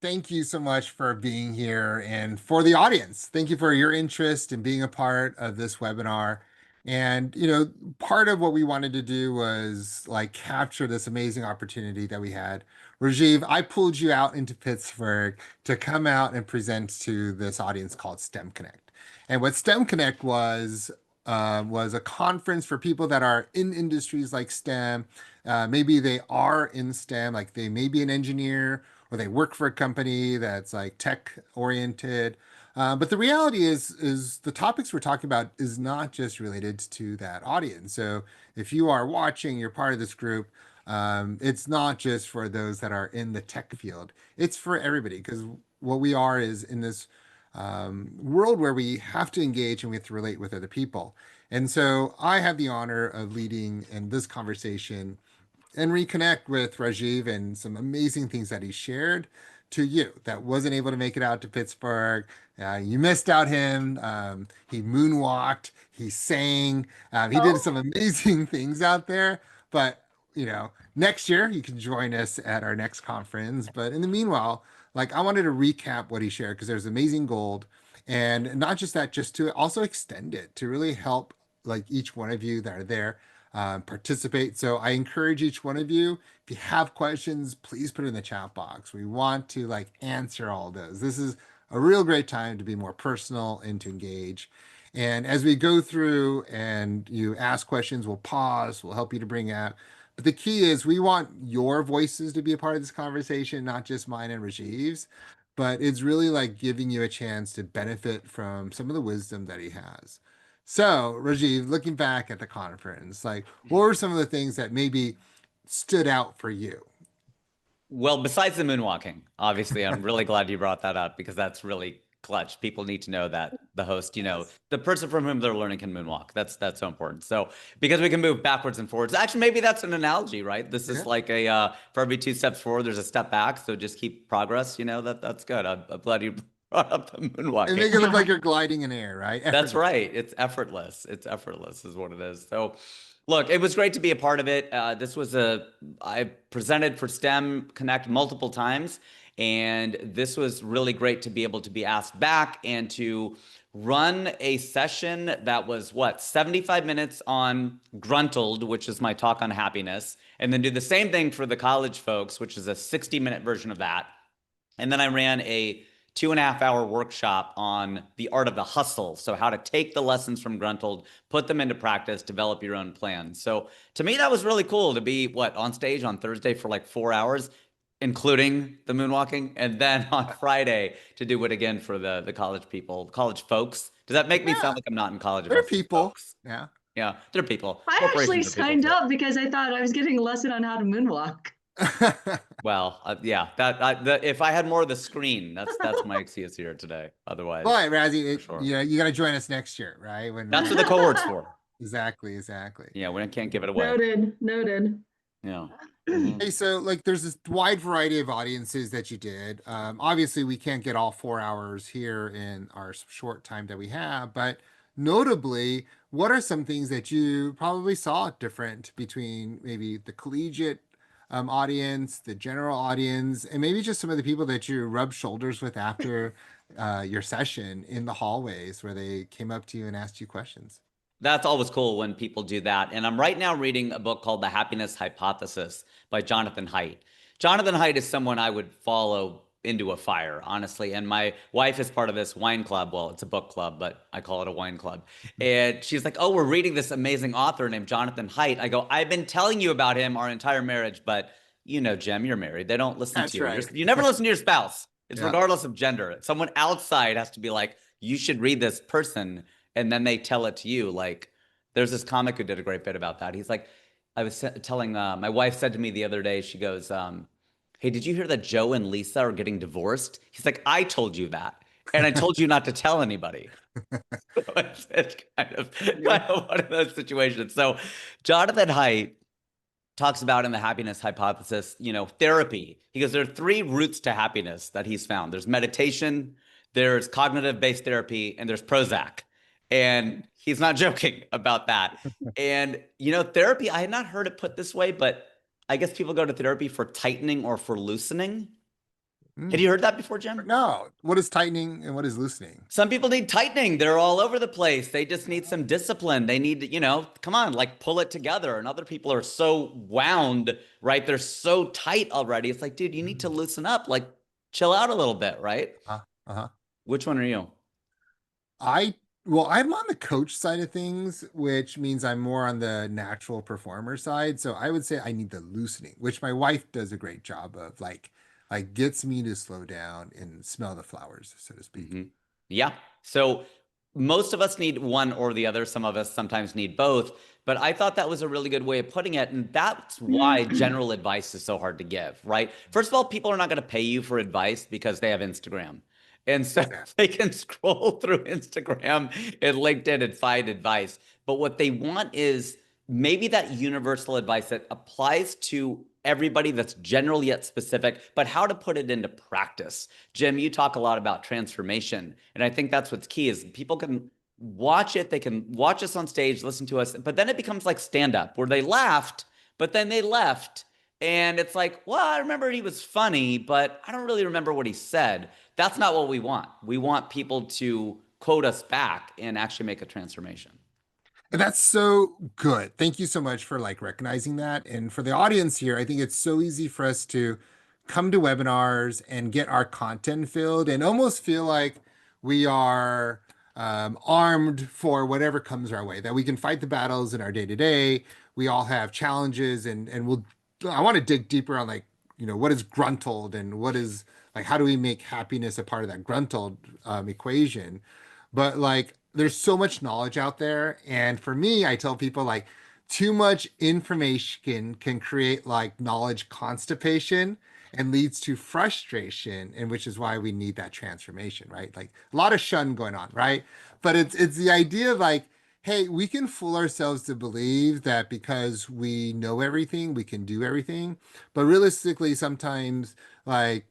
Thank you so much for being here and for the audience. Thank you for your interest in being a part of this webinar. And, part of what we wanted to do was like capture this amazing opportunity that we had. Rajiv, I pulled you out into Pittsburgh to come out and present to this audience called STEM Connect. And what STEM Connect was a conference for people that are in industries like STEM. Maybe they are in STEM, like they may be an engineer or they work for a company that's like tech oriented. But the reality is the topics we're talking about is not just related to that audience. So if you are watching, you're part of this group. It's not just for those that are in the tech field. It's for everybody because what we are is in this world where we have to engage and we have to relate with other people. And so I have the honor of leading in this conversation and reconnect with Rajiv and some amazing things that he shared to you that wasn't able to make it out to Pittsburgh. You missed out him. He moonwalked, he sang, he did Oh, some amazing things out there. But, next year you can join us at our next conference. But in the meanwhile, like I wanted to recap what he shared because there's amazing gold. And not just that, just to also extend it to really help like each one of you that are there participate. So I encourage each one of you, if you have questions, please put it in the chat box. We want to like answer all those. This is a real great time to be more personal and to engage. And as we go through and you ask questions, we'll pause, we'll help you to bring out. But the key is we want your voices to be a part of this conversation, not just mine and Rajiv's, but it's really like giving you a chance to benefit from some of the wisdom that he has. So, Rajiv, looking back at the conference, like what were some of the things that maybe stood out for you? Well, besides the moonwalking, obviously, I'm really glad you brought that up because that's really clutch. People need to know that the host, yes. the person from whom they're learning can moonwalk. That's so important. So because we can move backwards and forwards. Actually, maybe that's an analogy, right? This Yeah. is like a for every two steps forward, there's a step back. So just keep progress. That's good. I'm glad you brought up the And make it moonwalking. look like you're gliding in air, right? That's Effortless. right. It's effortless. It's effortless, is what it is. So, look, it was great to be a part of it. I presented for STEM Connect multiple times, and this was really great to be able to be asked back and to run a session that was 75 minutes on Gruntled, which is my talk on happiness, and then do the same thing for the college folks, which is a 60-minute version of that. And then I ran a 2.5 hour workshop on the art of the hustle. So, how to take the lessons from Gruntled, put them into practice, develop your own plan. So, to me, that was really cool to be on stage on Thursday for like 4 hours, including the moonwalking, and then on Friday to do it again for the college people, college folks. Does that make me Yeah, sound like I'm not in college if I they're say people. folks? Yeah. Yeah, they're people. I actually Corporations are people signed too. up because I thought I was getting a lesson on how to moonwalk. Well, yeah, if I had more of the screen, that's my excuse here today. Otherwise, But Razzie, for sure. you got to join us next year, right? That's what the cohort's for. Exactly, exactly. Yeah, we can't give it away. Noted, noted. Yeah. Mhm. Hey, so like there's this wide variety of audiences that you did. Obviously, we can't get all 4 hours here in our short time that we have, but notably, what are some things that you probably saw different between maybe the collegiate audience, the general audience, and maybe just some of the people that you rubbed shoulders with after your session in the hallways where they came up to you and asked you questions? That's always cool when people do that. And I'm right now reading a book called The Happiness Hypothesis by Jonathan Haidt. Jonathan Haidt is someone I would follow into a fire, honestly. And my wife is part of this wine club. Well, it's a book club, but I call it a wine club. And she's like, "Oh, we're reading this amazing author named Jonathan Haidt." I go, "I've been telling you about him our entire marriage, but Jem, you're married. They don't listen to That's you. right. You never listen to your spouse. It's Yeah. regardless of gender. Someone outside has to be like, you should read this person, and then they tell it to you. Like, there's this comic who did a great bit about that. He's like, I was telling my wife said to me the other day, she goes, "Hey, did you hear that Joe and Lisa are getting divorced?" He's like, "I told you that, and I told you not to tell anybody." So it's kind of one of those situations. So Jonathan Haidt talks about in the happiness hypothesis, therapy. He goes, there are three routes to happiness that he's found. There's meditation, there's cognitive based therapy, and there's Prozac. And he's not joking about that. And, therapy, I had not heard it put this way, but I guess people go to therapy for tightening or for loosening. Had you heard that before, Jim? No. What is tightening and what is loosening? Some people need tightening. They're all over the place. They just need some discipline. They need to, come on, like pull it together. And other people are so wound, right? They're so tight already. It's like, dude, you need to loosen up, like chill out a little bit, right? Uh-huh. Which one are you? I well, I'm on the coach side of things, which means I'm more on the natural performer side. So I would say I need the loosening, which my wife does a great job of, like gets me to slow down and smell the flowers, so to speak. Yeah. So most of us need one or the other. Some of us sometimes need both. But I thought that was a really good way of putting it. And that's why general advice is so hard to give, right? First of all, people are not going to pay you for advice because they have Instagram. And so they can scroll through Instagram and LinkedIn and find advice. But what they want is maybe that universal advice that applies to everybody, that's general yet specific, but how to put it into practice. Jim, you talk a lot about transformation. And I think that's what's key is people can watch it. They can watch us on stage, listen to us, but then it becomes like stand up where they laughed, but then they left. And it's like, well, I remember he was funny, but I don't really remember what he said. That's not what we want. We want people to quote us back and actually make a transformation. And that's so good. Thank you so much for like recognizing that. And for the audience here, I think it's so easy for us to come to webinars and get our content filled and almost feel like we are armed for whatever comes our way, that we can fight the battles in our day to day. We all have challenges and I want to dig deeper on like, what is gruntled and what is like, how do we make happiness a part of that gruntled equation? But like, there's so much knowledge out there. And for me, I tell people like too much information can create like knowledge constipation and leads to frustration, and which is why we need that transformation, right? Like a lot of shun going on, right? But it's the idea of like, hey, we can fool ourselves to believe that because we know everything, we can do everything. But realistically, sometimes like,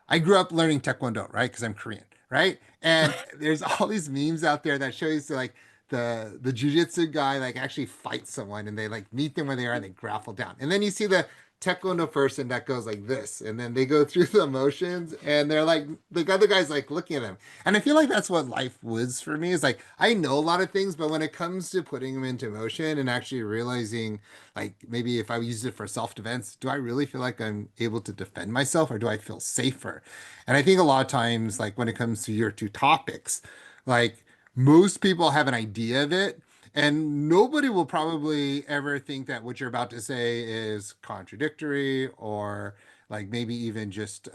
I grew up learning Taekwondo, right? Because I'm Korean, right? And there's all these memes out there that show you like the jujitsu guy like actually fights someone and they like meet them where they are and they grapple down. And then you see the Taekwondo person that goes like this, and then they go through the motions and they're like the other guy's like looking at them. And I feel like that's what life was for me. Is like I know a lot of things, but when it comes to putting them into motion and actually realizing like maybe if I use it for self-defense, do I really feel like I'm able to defend myself or do I feel safer? And I think a lot of times, like when it comes to your two topics, like most people have an idea of it, and nobody will probably ever think that what you're about to say is contradictory or like maybe even just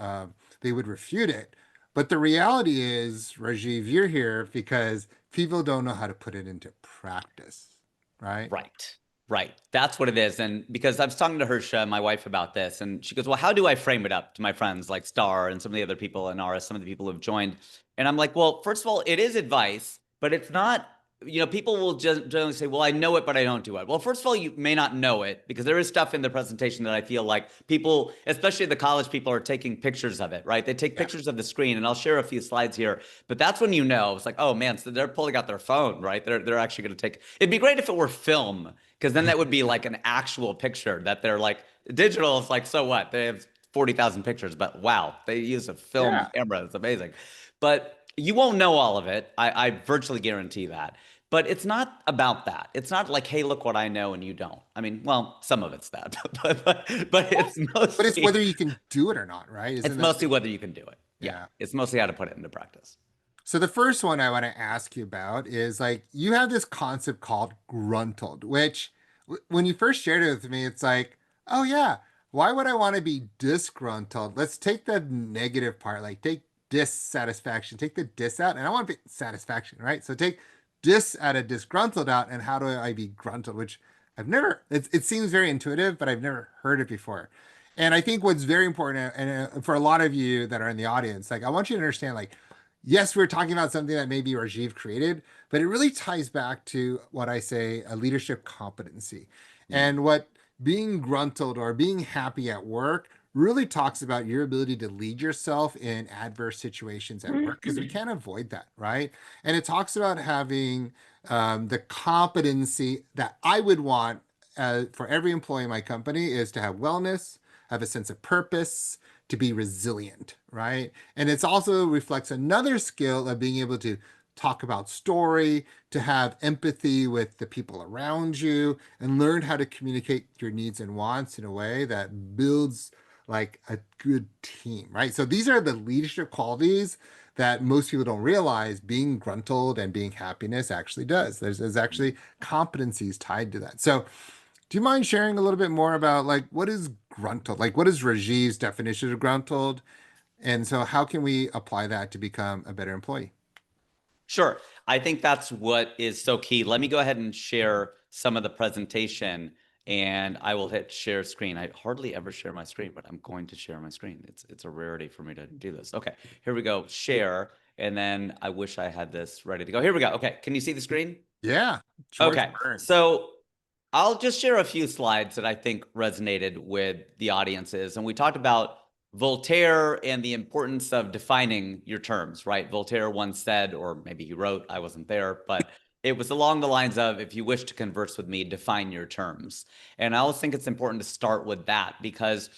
they would refute it. But the reality is, Rajiv, you're here because people don't know how to put it into practice, right? Right. Right. That's what it is. And because I was talking to Hersha, my wife, about this, and she goes, well, how do I frame it up to my friends like Star and some of the other people in RS, some of the people who have joined? And I'm like, well, first of all, it is advice, but it's not, people will just generally say, well, I know it, but I don't do it. Well, first of all, you may not know it because there is stuff in the presentation that I feel like people, especially the college people, are taking pictures of it, right? They take pictures of the screen, and I'll share a few slides here, but that's when it's like, oh man, so they're pulling out their phone, right? They're actually going to take, it'd be great if it were film, because then that would be like an actual picture that they're like, digital is like, so what? They have 40,000 pictures, but wow, they use a film camera. It's amazing. But you won't know all of it. I virtually guarantee that. But it's not about that. It's not like, hey, look what I know and you don't. I mean, well, some of it's that, but it's mostly. But it's whether you can do it or not, right? It's mostly whether you can do it. Yeah. It's mostly how to put it into practice. So the first one I want to ask you about is like you have this concept called gruntled, which when you first shared it with me, it's like, oh yeah, why would I want to be disgruntled? Let's take the negative part, like take dissatisfaction, take the dis out, and I want to be satisfaction, right? So take dis out of disgruntled out, and how do I be gruntled? Which I've never, it seems very intuitive, but I've never heard it before. And I think what's very important, and for a lot of you that are in the audience, like I want you to understand, like, yes, we're talking about something that maybe Rajiv created, but it really ties back to what I say a leadership competency. And what being gruntled or being happy at work really talks about your ability to lead yourself in adverse situations at work, because we can't avoid that, right? And it talks about having the competency that I would want for every employee in my company is to have wellness, have a sense of purpose, to be resilient, right? And it's also reflects another skill of being able to talk about story, to have empathy with the people around you, and learn how to communicate your needs and wants in a way that builds like a good team, right? So these are the leadership qualities that most people don't realize being gruntled and being happiness actually does. There's actually competencies tied to that. So do you mind sharing a little bit more about like what is gruntled? Like what is Rajiv's definition of gruntled? And so how can we apply that to become a better employee? Sure. I think that's what is so key. Let me go ahead and share some of the presentation and I will hit share screen. I hardly ever share my screen, but I'm going to share my screen. It's a rarity for me to do this. Okay, here we go. Share. And then I wish I had this ready to go. Here we go. Okay, can you see the screen? Yeah. George Okay, Burns. so I'll just share a few slides that I think resonated with the audiences. And we talked about Voltaire and the importance of defining your terms, right? Voltaire once said, or maybe he wrote, I wasn't there, but it was along the lines of, if you wish to converse with me, define your terms. And I always think it's important to start with that because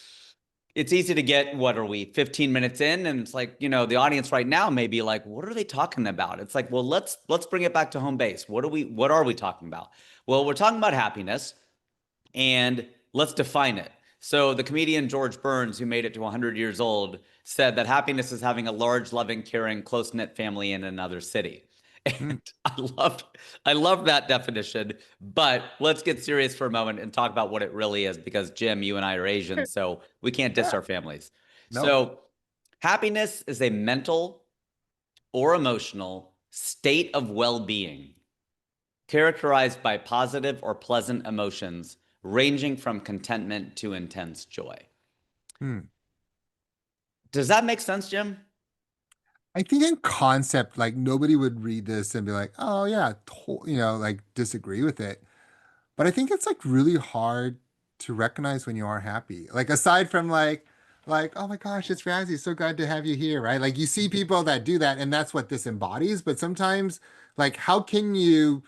it's easy to get, what are we, 15 minutes in? And it's like, you know, the audience right now may be like, what are they talking about? It's like, well, let's bring it back to home base. What are we talking about? Well, we're talking about happiness and let's define it. So the comedian George Burns, who made it to 100 years old, said that happiness is having a large, loving, caring, close-knit family in another city. And I love that definition, but let's get serious for a moment and talk about what it really is, because Jim, you and I are Asian, so we can't diss our families. No. So happiness is a mental or emotional state of well-being characterized by positive or pleasant emotions ranging from contentment to intense joy. Does that make sense, Jim? I think in concept, like nobody would read this and be like, oh yeah, like disagree with it. But I think it's like really hard to recognize when you are happy. Like aside from like, oh my gosh, it's Razzie, so glad to have you here, right? Like you see people that do that and that's what this embodies. But sometimes, like, how can you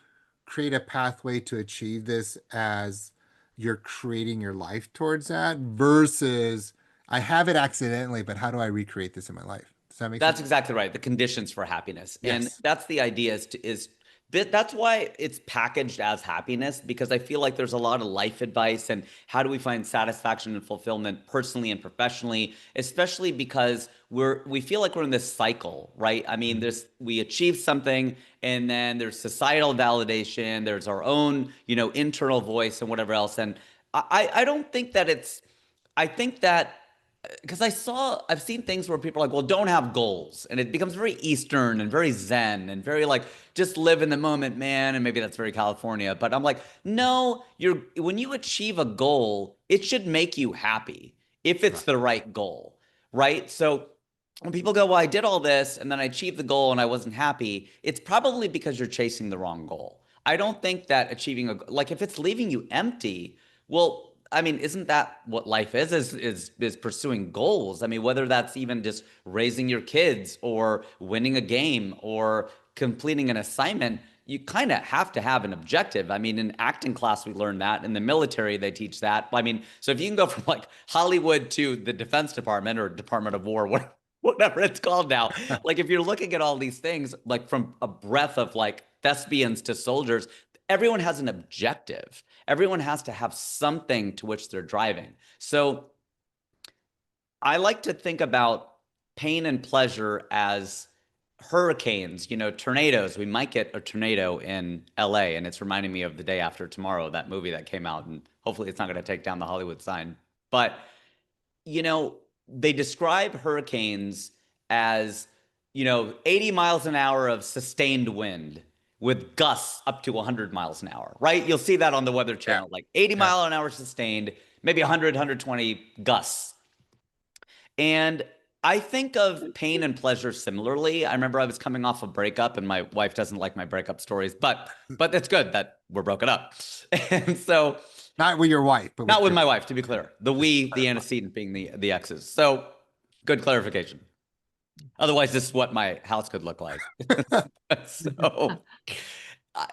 create a pathway to achieve this as you're creating your life towards that versus I have it accidentally, but how do I recreate this in my life? Does that make That's sense? exactly right. The conditions for happiness. And Yes. that's the idea is that's why it's packaged as happiness, because I feel like there's a lot of life advice and how do we find satisfaction and fulfillment personally and professionally, especially because we feel like we're in this cycle, right? I mean, we achieve something and then there's societal validation, there's our own, internal voice and whatever else. And I don't think that I think that because I've seen things where people are like, well, don't have goals. And it becomes very Eastern and very Zen and very like, just live in the moment, man. And maybe that's very California. But I'm like, no, when you achieve a goal, it should make you happy if it's the right goal, right? So when people go, well, I did all this and then I achieved the goal and I wasn't happy, it's probably because you're chasing the wrong goal. I don't think that like if it's leaving you empty, well, I mean, isn't that what life is pursuing goals? I mean, whether that's even just raising your kids or winning a game or completing an assignment, you kind of have to have an objective. I mean, in acting class, we learned that. In the military, they teach that. I mean, so if you can go from like Hollywood to the Defense Department or Department of War, whatever it's called now, like if you're looking at all these things, like from a breadth of like thespians to soldiers, everyone has an objective. Everyone has to have something to which they're driving. So I like to think about pain and pleasure as hurricanes, tornadoes. We might get a tornado in LA, and it's reminding me of The Day After Tomorrow, that movie that came out, and hopefully it's not going to take down the Hollywood sign. But, they describe hurricanes as, 80 miles an hour of sustained wind with gusts up to 100 miles an hour, right? You'll see that on the Weather Channel, like 80 mile an hour sustained, maybe 100, 120 gusts. And I think of pain and pleasure similarly. I remember I was coming off a breakup, and my wife doesn't like my breakup stories, but it's good that we're broken up. And so Not with your wife, but not with my wife, to be clear. The antecedent being the exes. So good clarification. Otherwise, this is what my house could look like. So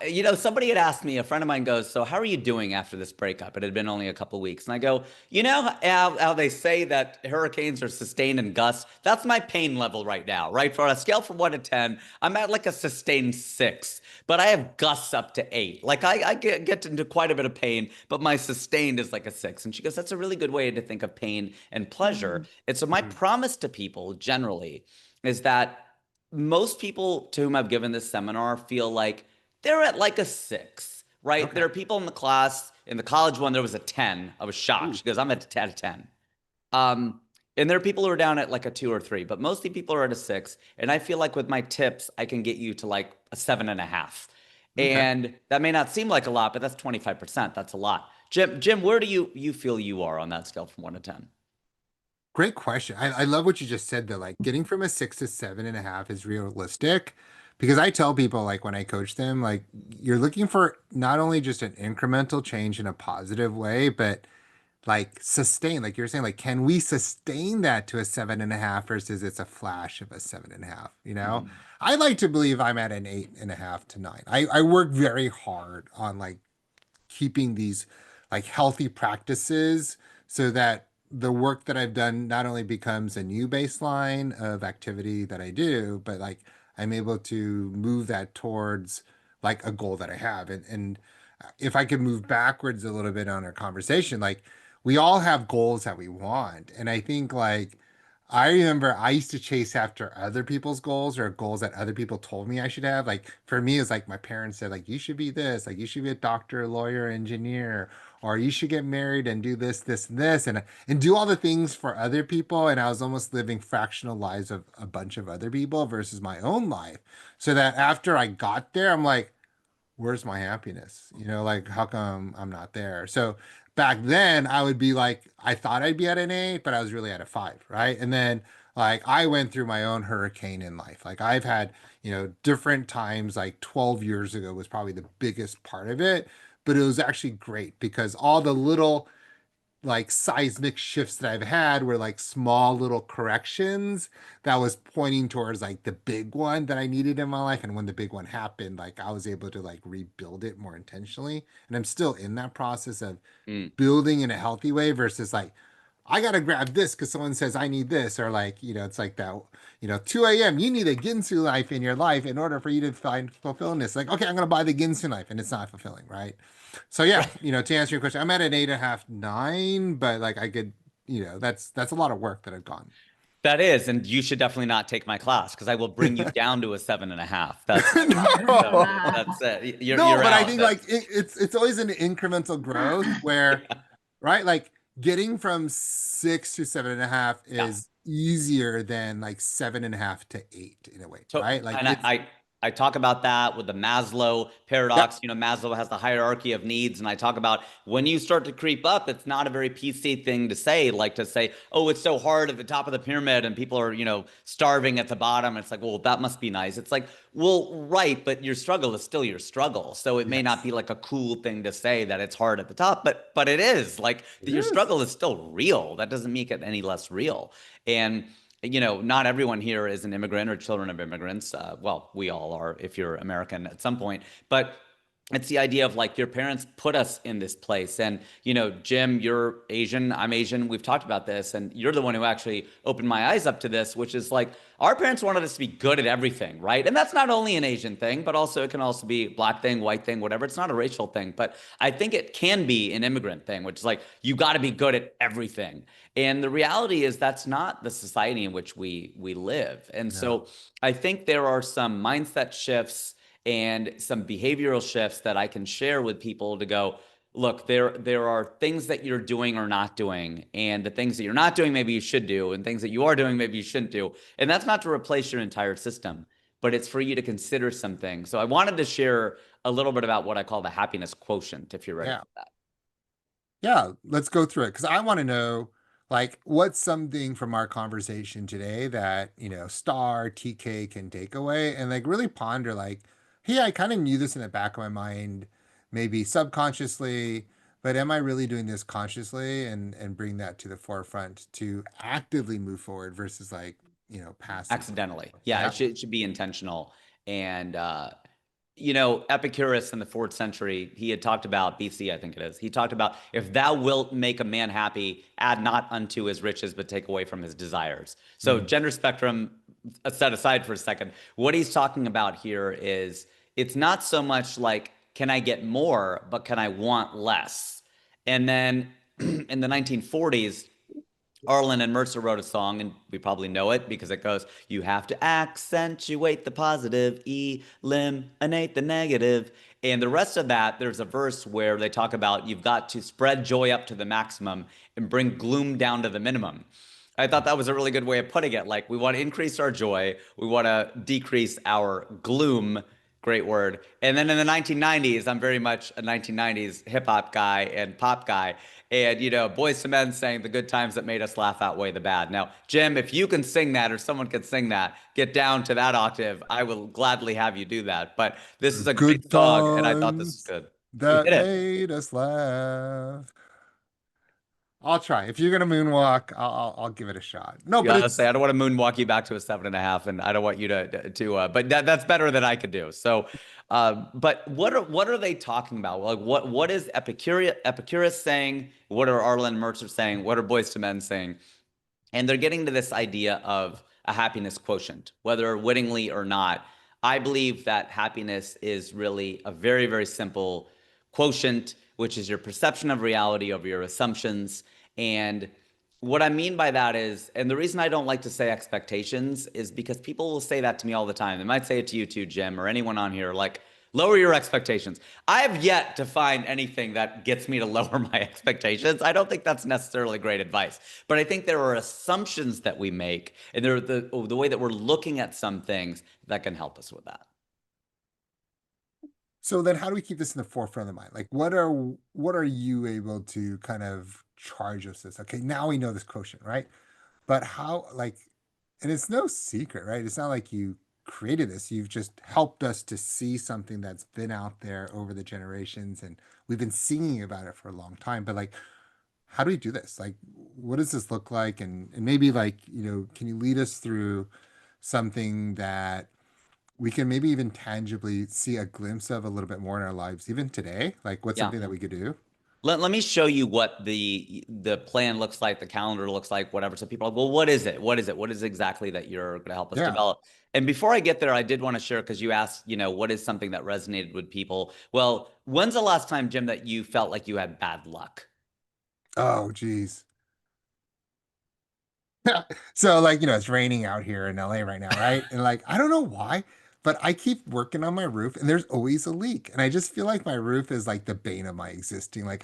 You know, somebody had asked me, a friend of mine goes, "So how are you doing after this breakup?" It had been only a couple weeks. And I go, "You know how they say that hurricanes are sustained in gusts? That's my pain level right now, right? For a scale from 1 to 10, I'm at like a sustained 6, but I have gusts up to 8. Like I get into quite a bit of pain, but my sustained is like a 6." And she goes, "That's a really good way to think of pain and pleasure." Mm. And so my Mhm. promise to people generally is that most people to whom I've given this seminar feel like they're at like a 6, right? Okay. There are people in the class, in the college one, there was a 10. I was shocked. Ooh, She goes, "I'm at a 10." Um, and there are people who are down at like a 2 or 3, but mostly people are at a 6. And I feel like with my tips, I can get you to like a 7.5. okay. And that may not seem like a lot, but that's 25%. That's a lot. Jim, where do you feel you are on that scale from 1 to 10? Great question. I love what you just said though. Like getting from a 6 to 7.5 is realistic because I tell people like when I coach them, like you're looking for not only just an incremental change in a positive way, but like sustain, like you're saying, like, can we sustain that to a 7.5 versus it's a flash of a 7.5? Mhm. I like to believe I'm at an 8.5 to 9. I work very hard on like keeping these like healthy practices so that the work that I've done not only becomes a new baseline of activity that I do, but like I'm able to move that towards like a goal that I have. And if I could move backwards a little bit on our conversation, like we all have goals that we want. And I think like I remember I used to chase after other people's goals or goals that other people told me I should have. Like for me, it's like my parents said, like, you should be this, like you should be a doctor, lawyer, engineer, or you should get married and do this, this, and this, and do all the things for other people. And I was almost living fractional lives of a bunch of other people versus my own life. So that after I got there, I'm like, where's my happiness? Like how come I'm not there? So back then I would be like, I thought I'd be at an 8, but I was really at a 5, right? And then like I went through my own hurricane in life. Like I've had, different times, like 12 years ago was probably the biggest part of it, but it was actually great because all the little like seismic shifts that I've had were like small little corrections that was pointing towards like the big one that I needed in my life. And when the big one happened, like I was able to like rebuild it more intentionally. And I'm still in that process of Mm. building in a healthy way versus like, I gotta grab this because someone says I need this, or like, it's like that, 2 a.m. You need a Ginsu knife in your life in order for you to find fulfillment. Like, okay, I'm gonna buy the Ginsu knife, and it's not fulfilling, right? So yeah, Right. to answer your question, I'm at an 8.5, 9, but like I could, that's a lot of work that I've gone. That is, and you should definitely not take my class because I will bring you down to a 7.5. That's my promise. So No, that's it. no, You're but I out. think That's like it's always an incremental growth where, yeah, right, like getting from 6 to 7.5 yeah. is easier than like 7.5 to 8 in a way, So, right? Like and I talk about that with the Maslow yep, paradox. You know, Maslow has the hierarchy of needs, and I talk about when you start to creep up, it's not a very PC thing to say, like to say, "Oh, it's so hard at the top of the pyramid, and people are, starving at the bottom." It's like, well, that must be nice. It's like, well, right, but your struggle is still your struggle, so it may not yes, be like a cool thing to say that it's hard at the top, but it is. Like it your is. struggle is still real. That doesn't make it any less real, and not everyone here is an immigrant or children of immigrants. Well, we all are if you're American at some point, but it's the idea of like your parents put us in this place. And, Jim, you're Asian, I'm Asian. We've talked about this, and you're the one who actually opened my eyes up to this, which is like our parents wanted us to be good at everything, right? And that's not only an Asian thing, but also it can also be black thing, white thing, whatever. It's not a racial thing, but I think it can be an immigrant thing, which is like you got to be good at everything. And the reality is that's not the society in which we live. And No. so I think there are some mindset shifts and some behavioral shifts that I can share with people to go, look, there are things that you're doing or not doing, and the things that you're not doing maybe you should do, and things that you are doing maybe you shouldn't do. And that's not to replace your entire system, but it's for you to consider some things. So I wanted to share a little bit about what I call the happiness quotient, if you're ready Yeah. for that. Yeah, let's go through it because I want to know like what's something from our conversation today that, Star TK can take away and like really ponder like, hey, I kind of knew this in the back of my mind, maybe subconsciously, but am I really doing this consciously and bring that to the forefront to actively move forward versus like, passively. Accidentally. Yeah, Yeah. it should be intentional. And Epicurus in the fourth century, he had talked about BC, I think it is. He talked about if thou wilt make a man happy, add not unto his riches, but take away from his desires. So, Mm. gender spectrum set aside for a second. What he's talking about here is it's not so much like, can I get more, but can I want less? And then in the 1940s, Arlen and Mercer wrote a song, and we probably know it because it goes, you have to accentuate the positive, eliminate the negative. And the rest of that, there's a verse where they talk about you've got to spread joy up to the maximum and bring gloom down to the minimum. I thought that was a really good way of putting it. Like, we want to increase our joy, we want to decrease our gloom. Great word. And then in the 1990s, I'm very much a 1990s hip hop guy and pop guy. And, Boys to Men sang the good times that made us laugh outweigh the bad. Now, Jim, if you can sing that or someone can sing that, get down to that octave. I will gladly have you do that. But this is a great Good song, and I thought this was times good. You that hit it. made us laugh. I'll try. If you're gonna moonwalk, I'll give it a shot. No, Yeah, but I say it's I don't want to moonwalk you back to a 7.5, and I don't want you but that's better than I could do. So, but what are they talking about? Like, what is Epicurus saying? What are Arlen and Mercer saying? What are Boys to Men saying? And they're getting to this idea of a happiness quotient, whether wittingly or not. I believe that happiness is really a very, very simple quotient, which is your perception of reality over your assumptions. And what I mean by that is, and the reason I don't like to say expectations is because people will say that to me all the time. They might say it to you too, Jim, or anyone on here, like, lower your expectations. I have yet to find anything that gets me to lower my expectations. I don't think that's necessarily great advice, but I think there are assumptions that we make, and there are the way that we're looking at some things that can help us with that. so then how do we keep this in the forefront of the mind? Like what are you able to kind of charge us this? Okay, now we know this quotient, right? But how like and it's no secret, right? It's not like you created this. You've just helped us to see something that's been out there over the generations and we've been singing about it for a long time. But like how do we do this? Like what does this look like? And maybe like, can you lead us through something that we can maybe even tangibly see a glimpse of a little bit more in our lives, even today? Like what's Yeah. something that we could do? Let me show you what the plan looks like, the calendar looks like, whatever. So people are like, well, what is it? What is it? What is exactly that you're going to help us Yeah. develop? And before I get there, I did want to share, because you asked, what is something that resonated with people? Well, when's the last time, Jim, that you felt like you had bad luck? Oh, geez. So like, it's raining out here in LA right now, right? And like, I don't know why, but I keep working on my roof and there's always a leak. And I just feel like my roof is like the bane of my existing. Like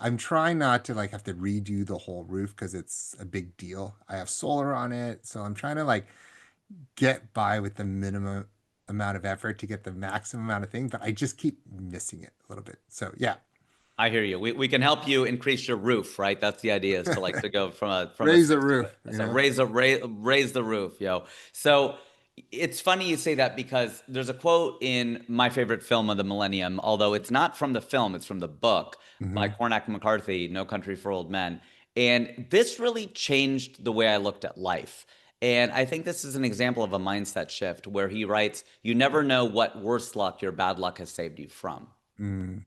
I'm trying not to like have to redo the whole roof because it's a big deal. I have solar on it, so I'm trying to like get by with the minimum amount of effort to get the maximum amount of things, but I just keep missing it a little bit. So yeah. I hear you. We can help you increase your roof, right? That's the idea, is to like to go from a Raise the six to roof, a so raise the roof, yo. So it's funny you say that, because there's a quote in my favorite film of the millennium, although it's not from the film, it's from the book by Hmm. Cormac McCarthy, No Country for Old Men. And this really changed the way I looked at life. And I think this is an example of a mindset shift where he writes, you never know what worse luck your bad luck has saved you from. Mm.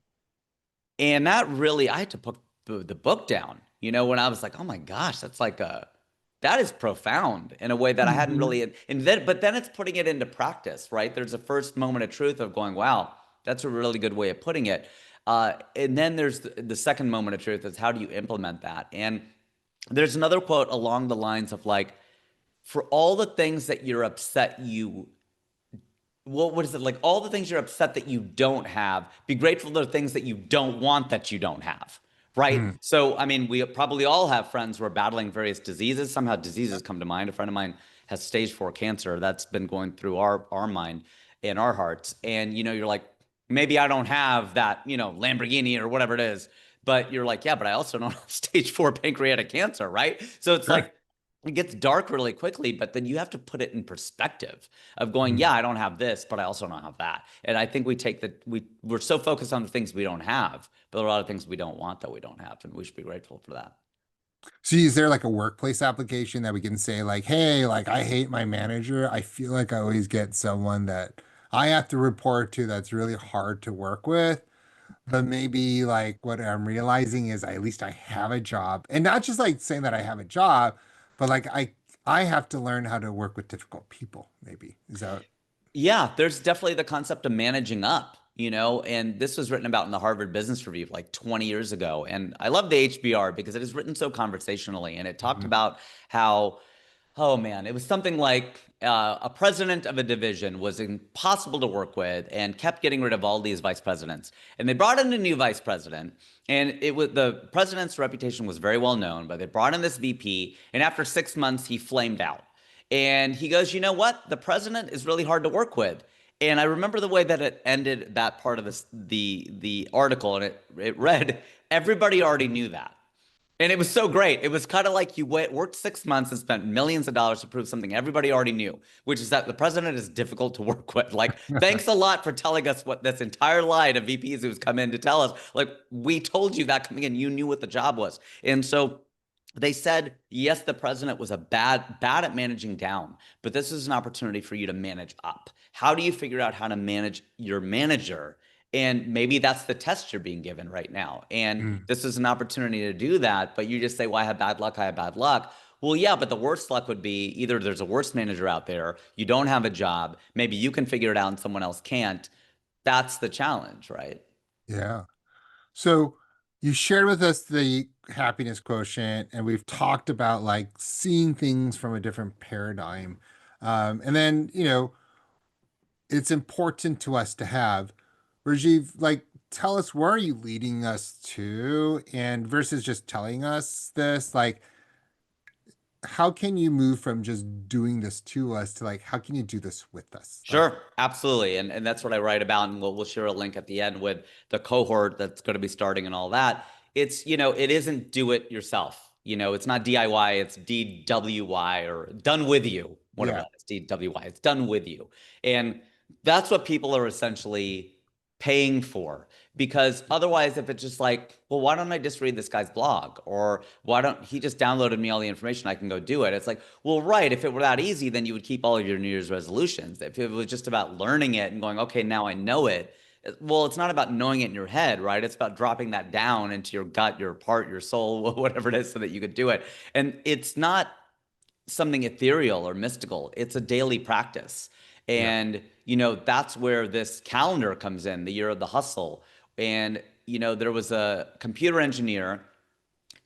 And that really, I had to put the book down, when I was like, oh my gosh, that is profound in a way that I hadn't Hmm. really, but then it's putting it into practice, right? There's a first moment of truth of going, wow, that's a really good way of putting it. And then there's the second moment of truth is, how do you implement that? And there's another quote along the lines of like, for all the things that you're upset you what is it, like, all the things you're upset that you don't have, be grateful for the things that you don't want that you don't have, right? Mm. So I mean, we probably all have friends who are battling various diseases. Somehow diseases come to mind. A friend of mine has stage 4 cancer. That's been going through our mind and our hearts. And you're like, maybe I don't have that, Lamborghini or whatever it is, but you're like, yeah, but I also don't have stage 4 pancreatic cancer, right? So it's Sure. like, it gets dark really quickly, but then you have to put it in perspective of going, Mm. yeah, I don't have this, but I also don't have that. And I think we're so focused on the things we don't have, but there are a lot of things we don't want that we don't have, and we should be grateful for that. So is there like a workplace application that we can say like, hey, like I hate my manager. I feel like I always get someone that I have to report to that's really hard to work with. But maybe like what I'm realizing is at least I have a job. And not just like saying that I have a job, but like I have to learn how to work with difficult people, maybe. Is that Yeah, there's definitely the concept of managing up, and this was written about in the Harvard Business Review like 20 years ago. And I love the HBR because it is written so conversationally. And it talked Mhm. about how, oh man, it was something like a president of a division was impossible to work with and kept getting rid of all these vice presidents. And they brought in a new vice president, and it was the president's reputation was very well known, but they brought in this VP, and after 6 months, he flamed out. And he goes, you know what? The president is really hard to work with. And I remember the way that it ended that part of the article, and it read, everybody already knew that. And it was so great. It was kind of like you worked 6 months and spent millions of dollars to prove something everybody already knew, which is that the president is difficult to work with. Like, thanks a lot for telling us what this entire line of VPs who's come in to tell us. Like, we told you that coming in, you knew what the job was. And so they said, yes, the president was a bad at managing down, but this is an opportunity for you to manage up. How do you figure out how to manage your manager? And maybe that's the test you're being given right now. And Mm. this is an opportunity to do that, but you just say, well, I have bad luck, I have bad luck. Well, yeah, but the worst luck would be either there's a worse manager out there, you don't have a job, maybe you can figure it out and someone else can't. That's the challenge, right? Yeah. So you shared with us the happiness quotient, and we've talked about like seeing things from a different paradigm. And then, it's important to us to have Rajiv, like, tell us where are you leading us to? And versus just telling us this, like, how can you move from just doing this to us to like, how can you do this with us? Like, Sure, absolutely. And that's what I write about. And we'll share a link at the end with the cohort that's going to be starting and all that. It's, it isn't do it yourself. It's not DIY, it's DWY or done with you, whatever yeah, that is, DWY. It's done with you. And that's what people are essentially paying for. Because otherwise, if it's just like, well, why don't I just read this guy's blog? Or why don't he just downloaded me all the information? I can go do it. It's like, well, right. If it were that easy, then you would keep all of your New Year's resolutions. If it was just about learning it and going, okay, now I know it. Well, it's not about knowing it in your head, right? It's about dropping that down into your gut, your heart, your soul, whatever it is, so that you could do it. And it's not something ethereal or mystical. It's a daily practice. yeah. And, that's where this calendar comes in, the year of the hustle. And, there was a computer engineer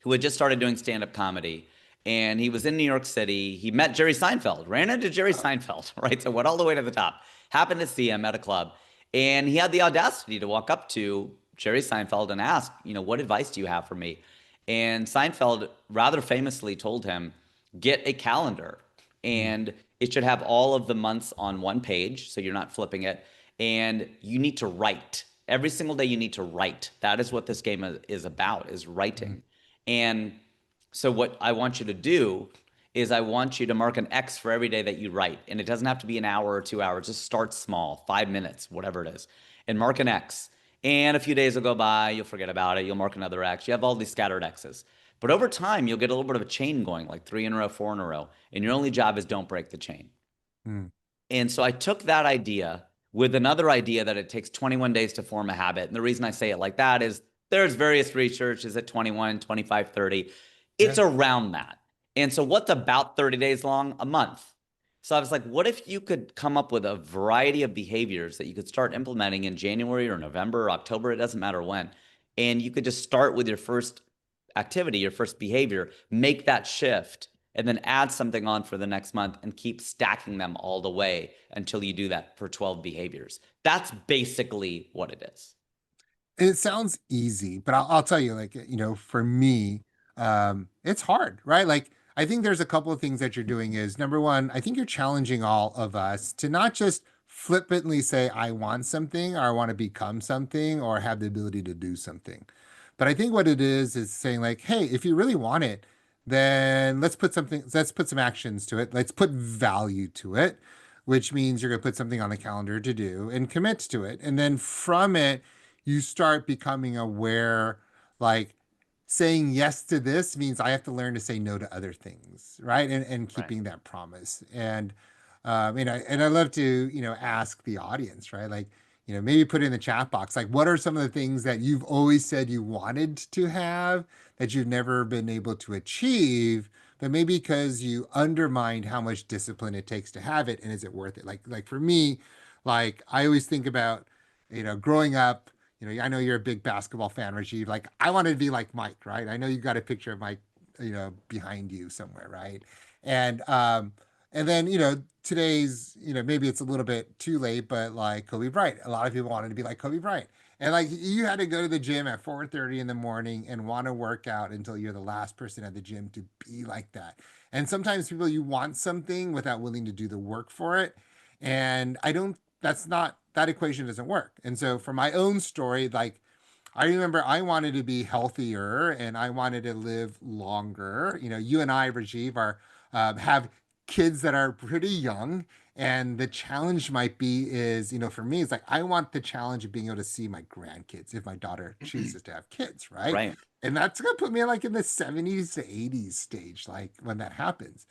who had just started doing stand-up comedy. And he was in New York City. He met Jerry Seinfeld, ran into Jerry Seinfeld, right? So went all the way to the top, happened to see him at a club. And he had the audacity to walk up to Jerry Seinfeld and ask, what advice do you have for me? And Seinfeld rather famously told him, get a calendar Mm, and it should have all of the months on one page. So you're not flipping it. And you need to write. Every single day you need to write. That is what this game is about, is mm, writing. And so what I want you to do is I want you to mark an X for every day that you write. And it doesn't have to be an hour or 2 hours. Just start small, 5 minutes, whatever it is, and mark an X. And a few days will go by, you'll forget about it, you'll mark another X. You have all these scattered X's. But over time, you'll get a little bit of a chain going, like 3 in a row, 4 in a row. And your only job is don't break the chain. mm. And so I took that idea with another idea that it takes 21 days to form a habit. And the reason I say it like that is there's various research. Is it 21, 25, 30? It's Yeah. around that. And so what's about 30 days long? A month. So I was like, what if you could come up with a variety of behaviors that you could start implementing in January or November or October? It doesn't matter when. And you could just start with your first activity, your first behavior, make that shift and then add something on for the next month and keep stacking them all the way until you do that for 12 behaviors. That's basically what it is. It sounds easy, but I'll tell you, like, for me, it's hard, right? Like, I think there's a couple of things that you're doing is number one, I think you're challenging all of us to not just flippantly say, I want something or I want to become something or have the ability to do something. But I think what it is saying like, hey, if you really want it, then let's put some actions to it. Let's put value to it, which means you're going to put something on the calendar to do and commit to it. And then from it, you start becoming aware, like saying yes to this means I have to learn to say no to other things, right? And Right. keeping that promise. And And I love to, ask the audience, right? Like, maybe put in the chat box, like, what are some of the things that you've always said you wanted to have that you've never been able to achieve, but maybe because you undermined how much discipline it takes to have it, and is it worth it? Like for me, like I always think about, growing up, I know you're a big basketball fan, Rajiv. Like I wanted to be like Mike, right? I know you've got a picture of Mike, behind you somewhere, right? And and then, today's, maybe it's a little bit too late, but like Kobe Bryant, a lot of people wanted to be like Kobe Bryant. And like you had to go to the gym at 4:30 in the morning and want to work out until you're the last person at the gym to be like that. And sometimes people, you want something without willing to do the work for it. And I don't, that's not, that equation doesn't work. And so for my own story, like I remember I wanted to be healthier and I wanted to live longer. You and I, Rajiv, are have kids that are pretty young, and the challenge might be is, for me, it's like I want the challenge of being able to see my grandkids if my daughter chooses to have kids, right? Right. And that's gonna put me like in the 70s to 80s stage, like when that happens.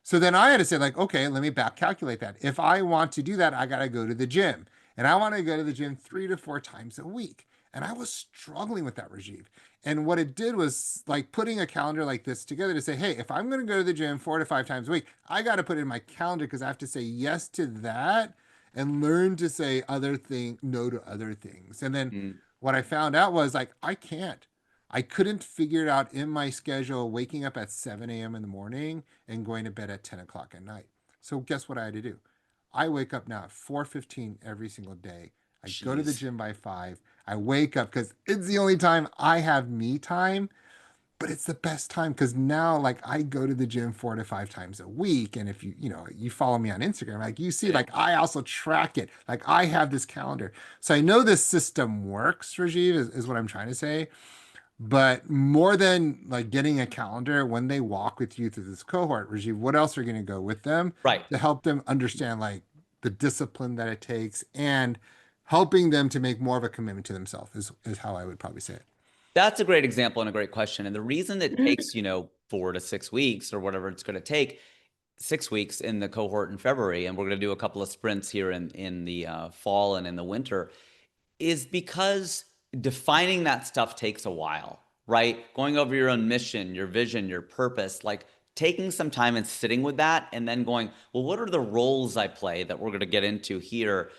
So then I had to say, like, okay, let me back calculate that. If I want to do that, I got to go to the gym. And I want to go to the gym 3 to 4 times a week. And I was struggling with that, Rajiv. And what it did was like putting a calendar like this together to say, hey, if I'm going to go to the gym 4 to 5 times a week, I got to put it in my calendar because I have to say yes to that and learn to say no to other things. And then Mm. what I found out was like, I can't. I couldn't figure it out in my schedule, waking up at 7 a.m. in the morning and going to bed at 10 o'clock at night. So guess what I had to do? I wake up now at 4:15 every single day. I go to the Jeez. gym by 5. I wake up because it's the only time I have me time, but it's the best time because now like I go to the gym 4 to 5 times a week. And if you follow me on Instagram, like you see, Yeah. like I also track it. Like I have this calendar. So I know this system works, Rajiv, is what I'm trying to say. But more than like getting a calendar, when they walk with you through this cohort, Rajiv, what else are you going to go with them Right. to help them understand like the discipline that it takes and helping them to make more of a commitment to themselves is how I would probably say it. That's a great example and a great question. And the reason it takes, 4 to 6 weeks or whatever it's going to take, 6 weeks in the cohort in February, and we're going to do a couple of sprints here in the fall and in the winter, is because defining that stuff takes a while, right? Going over your own mission, your vision, your purpose, like taking some time and sitting with that and then going, well, what are the roles I play that we're going to get into here?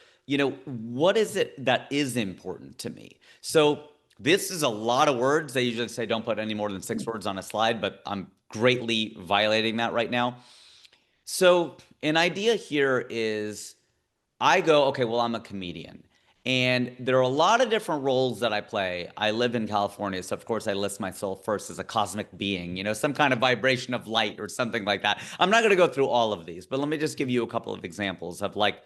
What is it that is important to me? So this is a lot of words. They usually say don't put any more than 6 words on a slide, but I'm greatly violating that right now. So an idea here is I go, okay, well, I'm a comedian. And there are a lot of different roles that I play. I live in California, so of course I list myself first as a cosmic being, some kind of vibration of light or something like that. I'm not going to go through all of these, but let me just give you a couple of examples of like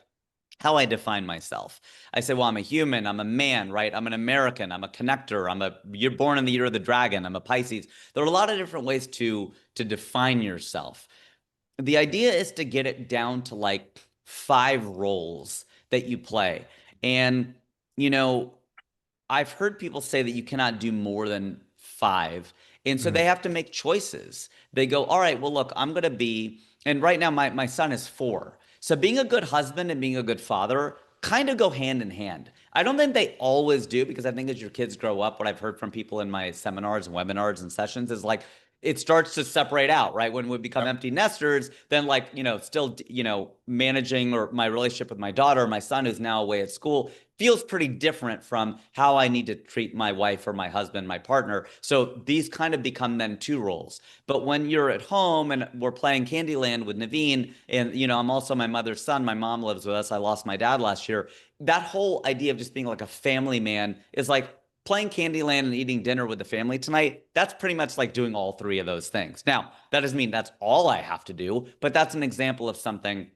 how I define myself. I say, well, I'm a human, I'm a man, right? I'm an American, I'm a connector, you're born in the year of the dragon, I'm a Pisces. There are a lot of different ways to define yourself. The idea is to get it down to like 5 roles that you play. And, you know, I've heard people say that you cannot do more than 5. And so Mhm. they have to make choices. They go, all right, well, look, I'm going to be, and right now my son is 4. So being a good husband and being a good father kind of go hand in hand. I don't think they always do because I think as your kids grow up, what I've heard from people in my seminars and webinars and sessions is like, it starts to separate out, right? When we become Yep. empty nesters, then like, still, managing or my relationship with my daughter, my son who's now away at school feels pretty different from how I need to treat my wife or my husband, my partner. So these kind of become then 2 roles. But when you're at home and we're playing Candyland with Naveen, and I'm also my mother's son, my mom lives with us. I lost my dad last year. That whole idea of just being like a family man is like playing Candyland and eating dinner with the family tonight. That's pretty much like doing all 3 of those things. Now, that doesn't mean that's all I have to do, but that's an example of something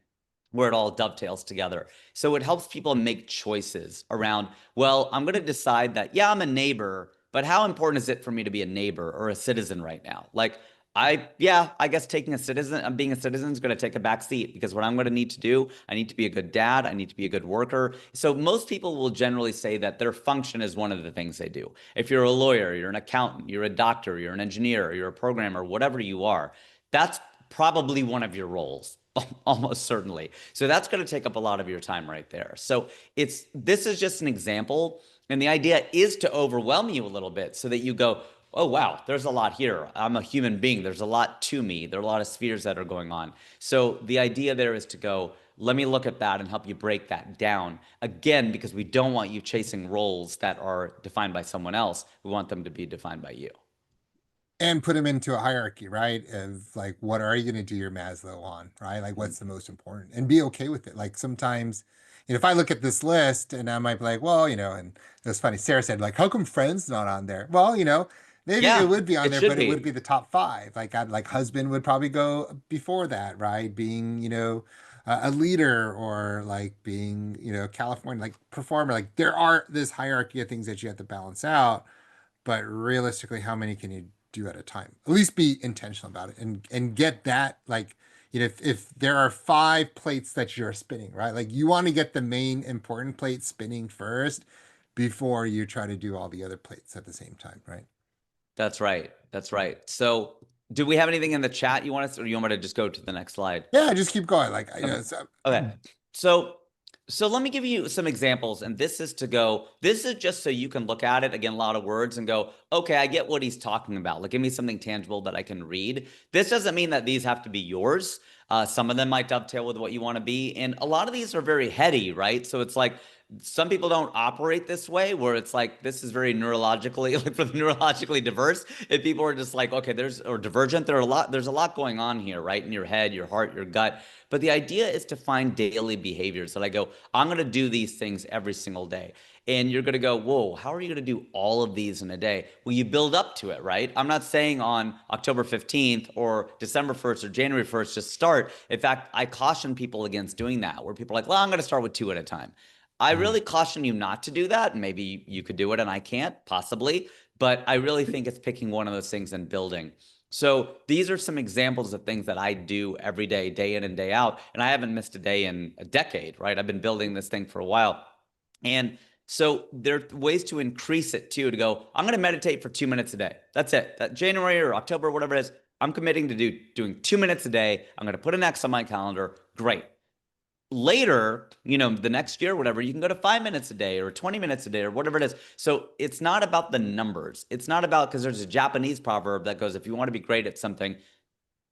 where it all dovetails together. So it helps people make choices around, well, I'm going to decide that, yeah, I'm a neighbor, but how important is it for me to be a neighbor or a citizen right now? Like, I guess being a citizen is going to take a back seat because what I'm going to need to do, I need to be a good dad. I need to be a good worker. So most people will generally say that their function is one of the things they do. If you're a lawyer, you're an accountant, you're a doctor, you're an engineer, you're a programmer, whatever you are, that's probably one of your roles. Almost certainly. So that's going to take up a lot of your time right there. So this is just an example. And the idea is to overwhelm you a little bit so that you go, oh, wow, there's a lot here. I'm a human being. There's a lot to me. There are a lot of spheres that are going on. So the idea there is to go, let me look at that and help you break that down. Again, because we don't want you chasing roles that are defined by someone else. We want them to be defined by you. And put them into a hierarchy, right? Of like, what are you going to do your Maslow on, right? Like, Mm. what's the most important? And be okay with it. Like, sometimes, if I look at this list and I might be like, well, and it was funny. Sarah said, like, how come friends not on there? Well, maybe it Yeah, would be on it there, should but it would be. be the top five. Like, I'd like husband would probably go before that, right? Being, a leader or like being, California, like performer. Like, there are this hierarchy of things that you have to balance out, but realistically, how many can you do at a time? At least be intentional about it and get that like, if there are five plates that you're spinning, right? Like you want to get the main important plate spinning first before you try to do all the other plates at the same time, right? That's right. That's right. So, do we have anything in the chat you want us, or you want me to just go to the next slide? Yeah, just keep going. Like, Okay. Okay. So, let me give you some examples, and this is to go. This is just so you can look at it again, a lot of words, and go, okay, I get what he's talking about. Like, give me something tangible that I can read. This doesn't mean that these have to be yours. Some of them might dovetail with what you want to be, and a lot of these are very heady, right? So it's like some people don't operate this way, where it's like this is very neurologically, like for the neurologically diverse, and people are just like, okay, or divergent. There's a lot going on here, right? In your head, your heart, your gut. But the idea is to find daily behaviors that I go, I'm going to do these things every single day. And you're going to go, whoa, how are you going to do all of these in a day? Well, you build up to it, right? I'm not saying on October 15th or December 1st or January 1st, just start. In fact, I caution people against doing that, where people are like, well, I'm going to start with two at a time. I Mhm. really caution you not to do that. Maybe you could do it and I can't, possibly. But I really think it's picking one of those things and building. So these are some examples of things that I do every day, day in and day out. And I haven't missed a day in a decade, right? I've been building this thing for a while. And so there are ways to increase it too, to go, I'm going to meditate for 2 minutes a day. That's it. That January or October, whatever it is, I'm committing to doing 2 minutes a day. I'm going to put an X on my calendar. Great. Later, the next year, whatever, you can go to 5 minutes a day or 20 minutes a day or whatever it is. So it's not about the numbers. It's not about, because there's a Japanese proverb that goes, if you want to be great at something,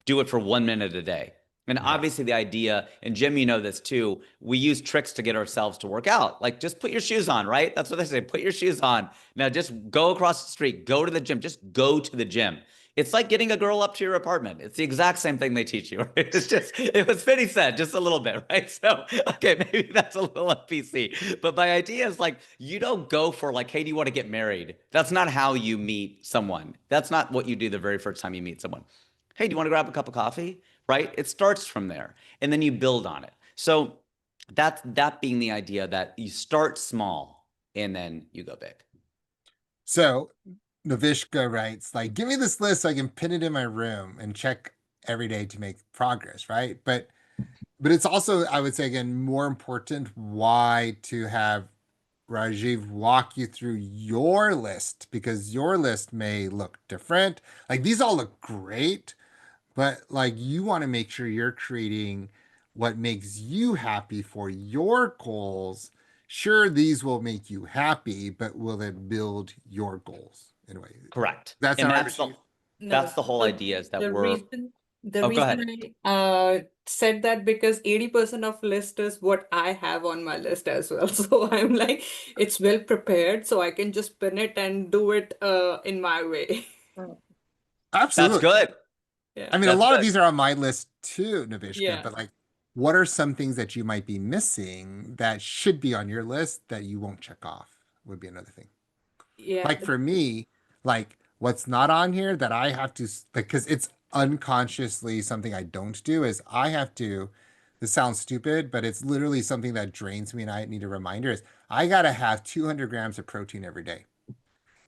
do it for 1 minute a day. And Yeah. obviously the idea, and Jim, you know this too, we use tricks to get ourselves to work out. Like just put your shoes on, right? That's what they say. Put your shoes on. Now just go across the street, go to the gym, just go to the gym. It's like getting a girl up to your apartment. It's the exact same thing they teach you. Right? It was Finny said, just a little bit, right? So, okay, maybe that's a little NPC. But my idea is like, you don't go for like, hey, do you want to get married? That's not how you meet someone. That's not what you do the very first time you meet someone. Hey, do you want to grab a cup of coffee? Right? It starts from there and then you build on it. So that being the idea that you start small and then you go big. So Navishka writes, like, give me this list so I can pin it in my room and check every day to make progress, right? But it's also, I would say again, more important why to have Rajiv walk you through your list because your list may look different. Like these all look great, but like you want to make sure you're creating what makes you happy for your goals. Sure, these will make you happy, but will it build your goals in a way? Correct. That's And not right, Rajiv. that's No, the whole so idea is that the we're, reason the oh, go reason ahead. I said that because 80% of list is what I have on my list as well. So I'm like, it's well prepared, so I can just pin it and do it in my way. That's Absolutely. good. I Yeah. mean, a That's lot of good. these are on my list too, Navishka, Yeah. but like, what are some things that you might be missing that should be on your list that you won't check off? Would be another thing. Yeah. Like for me, like what's not on here that I have to, like, because it's unconsciously something I don't do is I have to, this sounds stupid, but it's literally something that drains me and I need a reminder is I gotta have 200 grams of protein every day.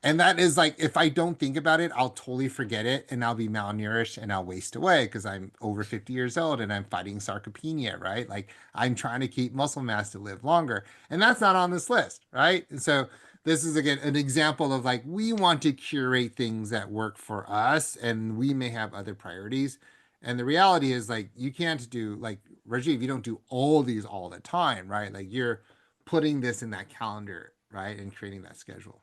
And that is like, if I don't think about it, I'll totally forget it and I'll be malnourished and I'll waste away because I'm over 50 years old and I'm fighting sarcopenia, right? Like I'm trying to keep muscle mass to live longer. And that's not on this list, right? And so this is again an example of like, we want to curate things that work for us and we may have other priorities. And the reality is like you can't do like Rajiv, you don't do all these all the time, right? Like you're putting this in that calendar, right? And creating that schedule.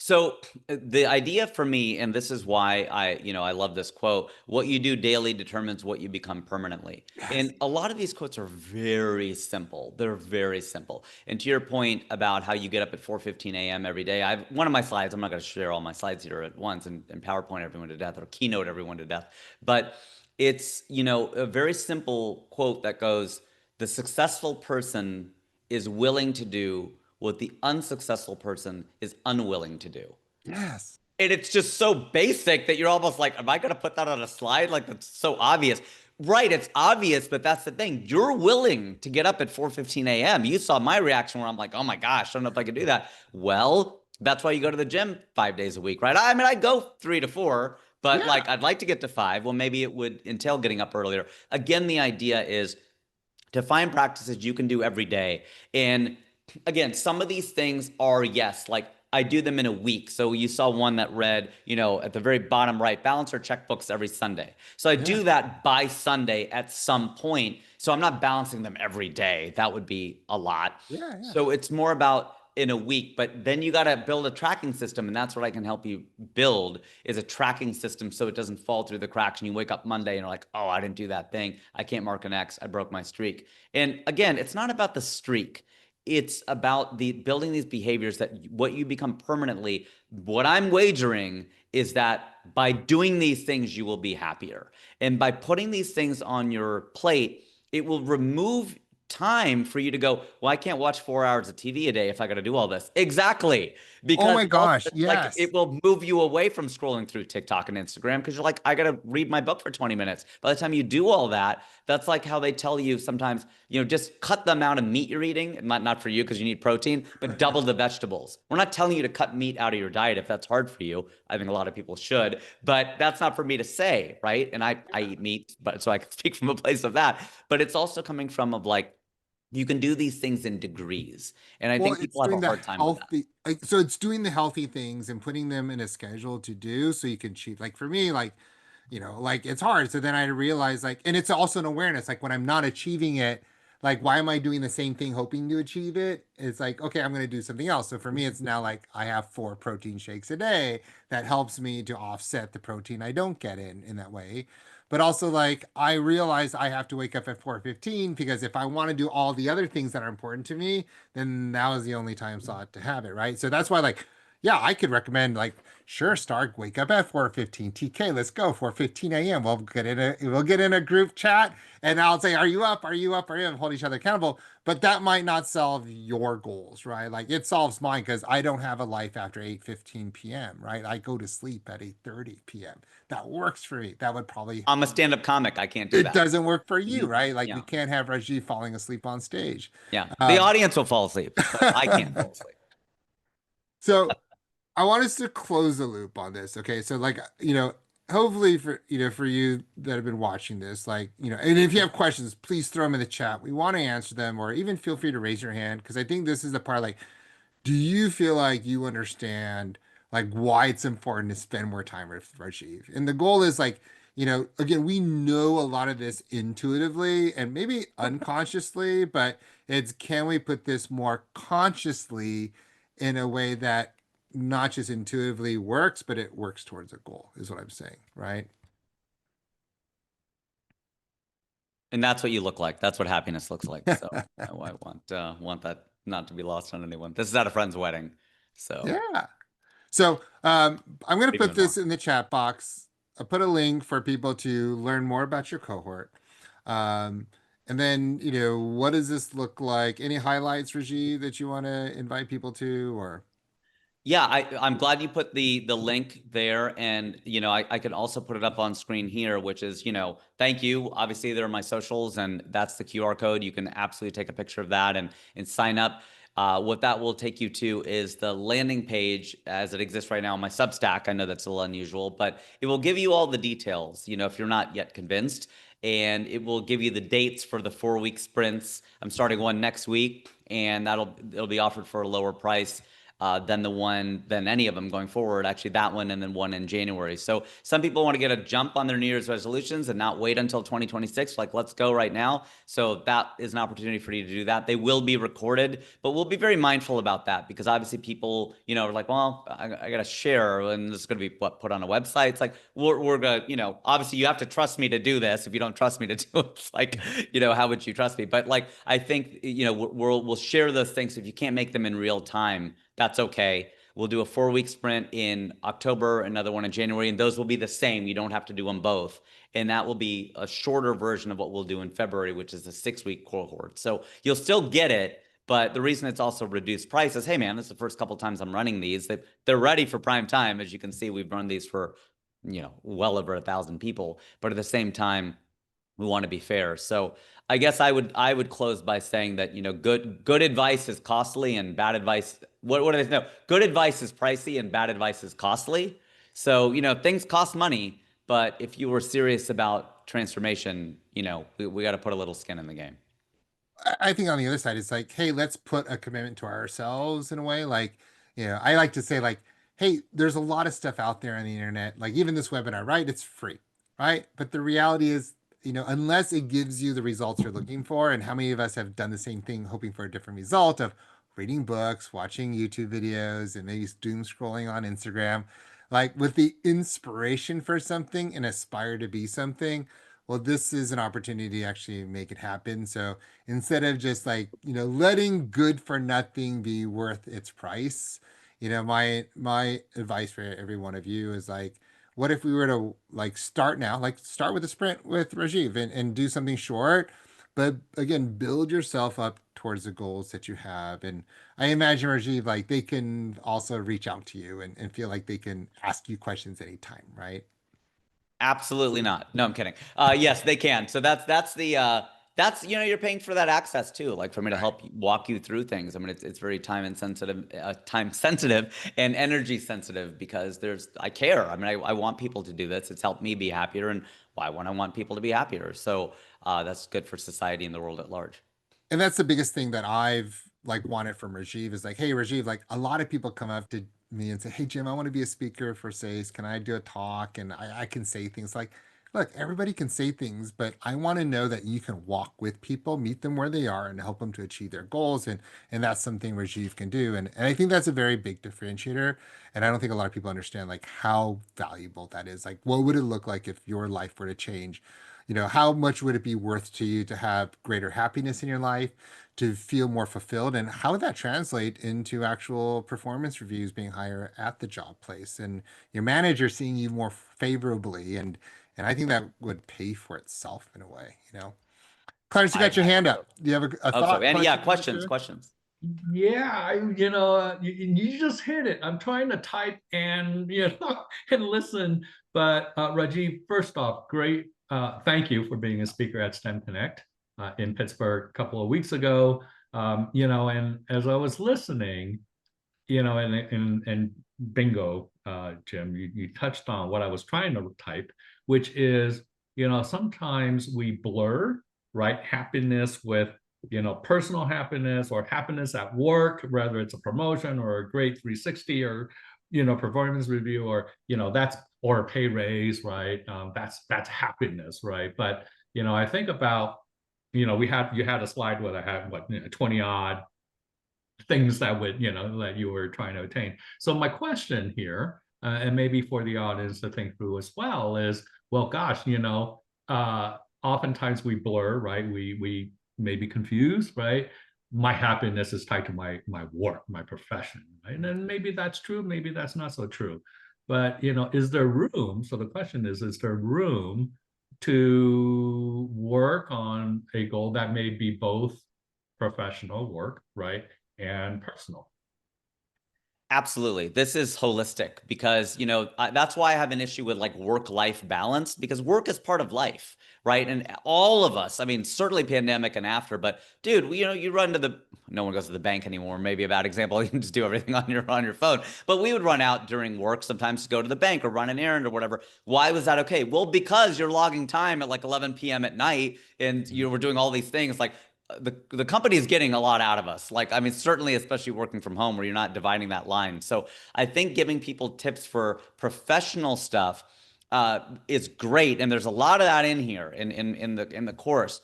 So the idea for me, and this is why I love this quote, what you do daily determines what you become permanently. Yes. And a lot of these quotes are very simple. They're very simple. And to your point about how you get up at 4:15 a.m. every day, I've one of my slides, I'm not going to share all my slides here at once and PowerPoint everyone to death or keynote everyone to death, but it's, a very simple quote that goes, the successful person is willing to do what the unsuccessful person is unwilling to do. Yes. And it's just so basic that you're almost like, am I going to put that on a slide? Like, that's so obvious. Right, it's obvious, but that's the thing. You're willing to get up at 4:15 a.m. You saw my reaction where I'm like, oh my gosh, I don't know if I could do that. Well, that's why you go to the gym 5 days a week, right? I mean, I go 3 to 4, but Yeah. like I'd like to get to 5. Well, maybe it would entail getting up earlier. Again, the idea is to find practices you can do every day. And again, some of these things are, yes, like I do them in a week. So you saw one that read, at the very bottom right, balance our checkbooks every Sunday. So I Yeah. do that by Sunday at some point. So I'm not balancing them every day. That would be a lot. Yeah. Yeah. So it's more about in a week, but then you got to build a tracking system. And that's what I can help you build is a tracking system so it doesn't fall through the cracks. And you wake up Monday and you're like, oh, I didn't do that thing. I can't mark an X. I broke my streak. And again, it's not about the streak. It's about the building these behaviors that what you become permanently. What I'm wagering is that by doing these things, you will be happier. And by putting these things on your plate, it will remove time for you to go, well, I can't watch 4 hours of TV a day if I got to do all this. Exactly. Oh Because my also, gosh. like Yes. it will move you away from scrolling through TikTok and Instagram because you're like, I got to read my book for 20 minutes. By the time you do all that, that's like how they tell you sometimes, just cut the amount of meat you're eating. Not for you because you need protein, but double the vegetables. We're not telling you to cut meat out of your diet if that's hard for you. I think a lot of people should, but that's not for me to say, right? And I eat meat, but so I can speak from a place of that. But it's also coming from of like, you can do these things in degrees. And I Well, think it's people have a doing the hard time with that. healthy, like, so it's doing the healthy things and putting them in a schedule to do so you can cheat. Like for me, like, like it's hard. So then I realize like, and it's also an awareness, like when I'm not achieving it, like, why am I doing the same thing hoping to achieve it? It's like, okay, I'm going to do something else. So for me, it's now like I have 4 protein shakes a day that helps me to offset the protein I don't get in that way. But also like I realize I have to wake up at 4:15 because if I want to do all the other things that are important to me, then now is the only time slot to have it, right? So that's why like yeah, I could recommend like sure, Stark, wake up at 4:15. TK, let's go. 4:15 a.m. We'll get in a group chat and I'll say, are you up? Are you up? Are you up? Hold each other accountable. But that might not solve your goals, right? Like it solves mine because I don't have a life after 8:15 p.m., right? I go to sleep at 8:30 p.m. That works for me. That would probably I'm a stand-up comic. I can't do it that. doesn't work for you, Mhm. right? Like we Yeah. can't have Rajiv falling asleep on stage. Yeah. The Um, audience will fall asleep, but I can't fall asleep. so I want us to close the loop on this. Okay. So like, hopefully for you that have been watching this, like, and if you have questions, please throw them in the chat. We want to answer them, or even feel free to raise your hand. Cause I think this is the part like, do you feel like you understand like why it's important to spend more time with Rajiv? And the goal is like, again, we know a lot of this intuitively and maybe unconsciously, but it's can we put this more consciously in a way that not just intuitively works, but it works towards a goal, is what I'm saying, right? And that's what you look like. That's what happiness looks like. So I want that not to be lost on anyone. This is at a friend's wedding. So Yeah. So I'm going to even put more. this in the chat box. I'll put a link for people to learn more about your cohort. Um, and then, what does this look like? Any highlights, Rajiv, that you want to invite people to, or? Yeah, I'm glad you put the link there, and I could also put it up on screen here, which is thank you. Obviously, there are my socials, and that's the QR code. You can absolutely take a picture of that and sign up. What that will take you to is the landing page as it exists right now on my Substack. I know that's a little unusual, but it will give you all the details. If you're not yet convinced, and it will give you the dates for the 4-week sprints. I'm starting one next week, and it'll be offered for a lower price. than any of them going forward. Actually, that one and then one in January. So some people want to get a jump on their New Year's resolutions and not wait until 2026. Like, let's go right now. So that is an opportunity for you to do that. They will be recorded, but we'll be very mindful about that because obviously people, are like, well, I got to share and this is going to be put on a website. It's like, we're going to, obviously you have to trust me to do this. If you don't trust me to do it, it's like, how would you trust me? But like, I think, we'll share those things. If you can't make them in real time, that's okay. We'll do a 4-week sprint in October, another one in January, and those will be the same. You don't have to do them both. And that will be a shorter version of what we'll do in February, which is a 6-week cohort. So you'll still get it, but the reason it's also reduced price is, hey man, this is the first couple of times I'm running these. They're ready for prime time. As you can see, we've run these for, well over 1,000 people, but at the same time, we want to be fair. So I guess I would close by saying that, good advice is costly and bad advice. What do they know? Good advice is pricey and bad advice is costly. So, things cost money, but if you were serious about transformation, we got to put a little skin in the game. I think on the other side, it's like, hey, let's put a commitment to ourselves in a way. Like, I like to say, like, hey, there's a lot of stuff out there on the internet, like even this webinar, right? It's free, right? But the reality is, unless it gives you the results you're looking for, and how many of us have done the same thing, hoping for a different result of reading books, watching YouTube videos, and maybe doom scrolling on Instagram, like with the inspiration for something and aspire to be something. Well, this is an opportunity to actually make it happen. So instead of just like, letting good for nothing be worth its price, my advice for every one of you is like, what if we were to like start now, like start with a sprint with Rajiv and do something short, but again, build yourself up towards the goals that you have. And I imagine Rajiv, like they can also reach out to you and feel like they can ask you questions anytime, right? Absolutely not. No, I'm kidding. Yes, they can. So that's the that's you're paying for that access too, like for me to Right. help walk you through things. I mean, it's very time sensitive and energy sensitive because I care. I mean, I want people to do this. It's helped me be happier, and why wouldn't I want people to be happier? So that's good for society and the world at large. And that's the biggest thing that I've like wanted from Rajiv is like, hey, Rajiv, like a lot of people come up to me and say, hey, Jim, I want to be a speaker for SACE. Can I do a talk? And I can say things like, look, everybody can say things, but I want to know that you can walk with people, meet them where they are, and help them to achieve their goals. And that's something Rajiv can do. And I think that's a very big differentiator. And I don't think a lot of people understand like how valuable that is. Like, what would it look like if your life were to change? How much would it be worth to you to have greater happiness in your life, to feel more fulfilled, and how would that translate into actual performance reviews being higher at the job place and your manager seeing you more favorably? And I think that would pay for itself in a way. Clarence, you got your I hand hope so. up. Do you have a Hope so. thought? And yeah, Question you wanna questions. Yeah, you just hit it. I'm trying to type and and listen. But Rajiv, first off, great. Thank you for being a speaker at STEM Connect in Pittsburgh a couple of weeks ago. And as I was listening, and bingo, Jim, you touched on what I was trying to type, which is, sometimes we blur, right, happiness with, personal happiness or happiness at work, whether it's a promotion or a great 360 or, performance review or, or a pay raise, right? That's happiness, right? But, I think about, you had a slide where I had 20 odd things that you were trying to attain. So my question here, and maybe for the audience to think through as well, is, well, gosh, oftentimes we blur, right? We may be confused, right? My happiness is tied to my work, my profession, right? And then maybe that's true, maybe that's not so true. But is there room? So the question is there room to work on a goal that may be both professional work, right, and personal? Absolutely. This is holistic because, that's why I have an issue with like work-life balance because work is part of life, right? And all of us, I mean, certainly pandemic and after, but dude, you run to no one goes to the bank anymore. Maybe a bad example. You can just do everything on your phone, but we would run out during work sometimes to go to the bank or run an errand or whatever. Why was that okay? Well, because you're logging time at like 11 p.m. at night and you were doing all these things like, the company is getting a lot out of us. Like, I mean, certainly, especially working from home where you're not dividing that line. So I think giving people tips for professional stuff is great. And there's a lot of that in here in the course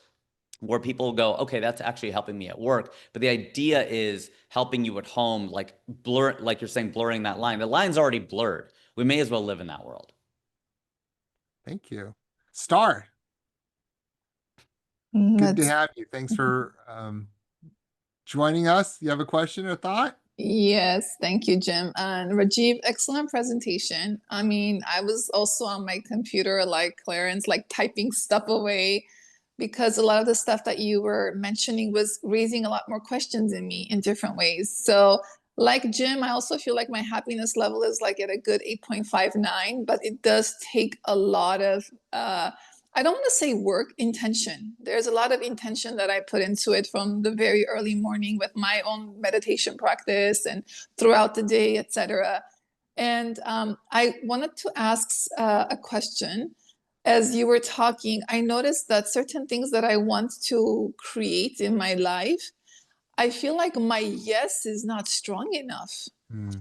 where people go, okay, that's actually helping me at work. But the idea is helping you at home, like like you're saying, blurring that line. The line's already blurred. We may as well live in that world. Thank you. Star, good to have you. Thanks for joining us. You have a question or thought? Yes, thank you, Jim. And Rajiv, excellent presentation. I mean, I was also on my computer like Clarence, like typing stuff away because a lot of the stuff that you were mentioning was raising a lot more questions in me in different ways. So, like Jim, I also feel like my happiness level is like at a good 8.59, but it does take a lot of I don't want to say work, intention. There's a lot of intention that I put into it from the very early morning with my own meditation practice and throughout the day, etc. And I wanted to ask a question. As you were talking, I noticed that certain things that I want to create in my life, I feel like my yes is not strong enough.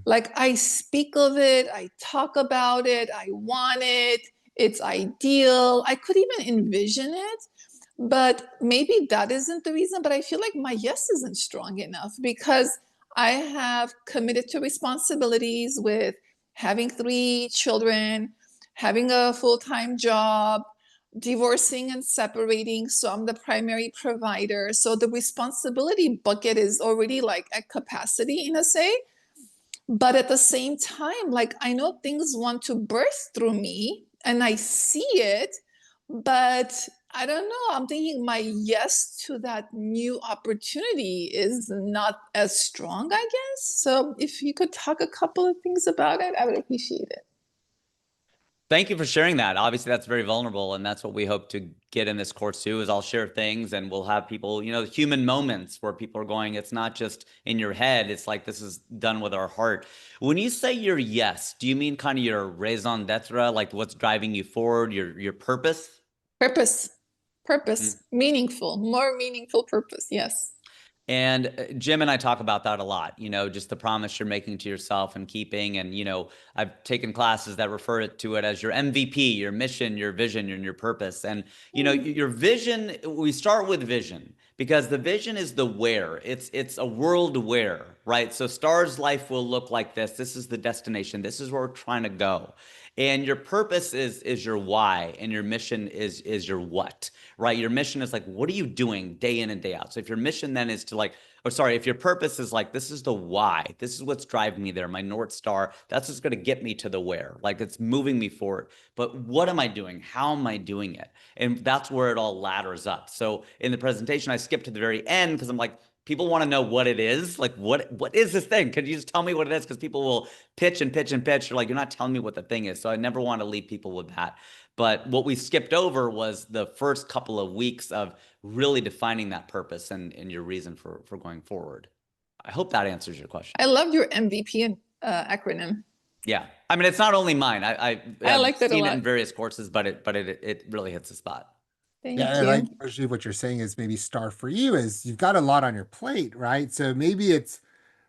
Like I speak of it, I talk about it, I want it, it's ideal. I could even envision it, but maybe that isn't the reason. But I feel like my yes isn't strong enough because I have committed to responsibilities with having 3 children, having a full-time job, divorcing and separating. So I'm the primary provider. So the responsibility bucket is already like at capacity in a say. But at the same time, like I know things want to burst through me and I see it, but I don't know. I'm thinking my yes to that new opportunity is not as strong, I guess. So if you could talk a couple of things about it, I would appreciate it. Thank you for sharing that. Obviously, that's very vulnerable, and that's what we hope to get in this course too. Is I'll share things, and we'll have people, human moments where people are going. It's not just in your head. It's like this is done with our heart. When you say your yes, do you mean kind of your raison d'être, like what's driving you forward, your purpose? Purpose, meaningful, more meaningful purpose. Yes. And Jim and I talk about that a lot, just the promise you're making to yourself and keeping. And, I've taken classes that refer to it as your MVP, your mission, your vision, and your purpose. And, your vision, we start with vision because the vision is the where. It's a world where, right? So Star's life will look like this. This is the destination. This is where we're trying to go. And your purpose is your why, and your mission is your what, right? Your mission is like, what are you doing day in and day out? So if your mission then is to if your purpose is like, this is the why, this is what's driving me there, my North Star, that's what's going to get me to the where, like it's moving me forward. But what am I doing? How am I doing it? And that's where it all ladders up. So in the presentation, I skipped to the very end because I'm like, people want to know what it is. Like, what is this thing? Could you just tell me what it is? Because people will pitch and pitch and pitch. You're like, you're not telling me what the thing is. So I never want to leave people with that. But what we skipped over was the first couple of weeks of really defining that purpose and your reason for going forward. I hope that answers your question. I love your MVP acronym. Yeah. I mean, it's not only mine. I like that a seen it lot. in various courses, but it really hits the spot. Thank Yeah, you. and like actually what you're saying is maybe Star for you is you've got a lot on your plate, right? So maybe it's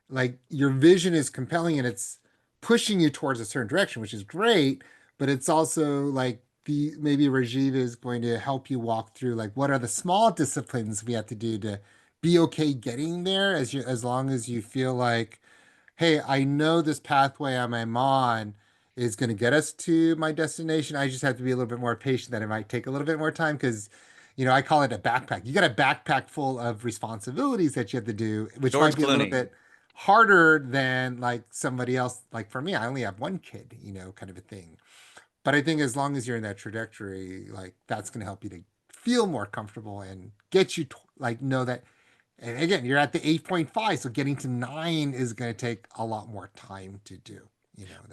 like your vision is compelling and it's pushing you towards a certain direction, which is great, but it's also like maybe Rajiv is going to help you walk through like what are the small disciplines we have to do to be okay getting there as long as you feel like, hey, I know this pathway I'm on is going to get us to my destination. I just have to be a little bit more patient that it might take a little bit more time because, I call it a backpack. You got a backpack full of responsibilities that you have to do, which George might be a little Clooney. bit harder than like somebody else. Like for me, I only have one kid, kind of a thing. But I think as long as you're in that trajectory, like that's going to help you to feel more comfortable and get you to like know that. And again, you're at the 8.5, so getting to 9 is going to take a lot more time to do.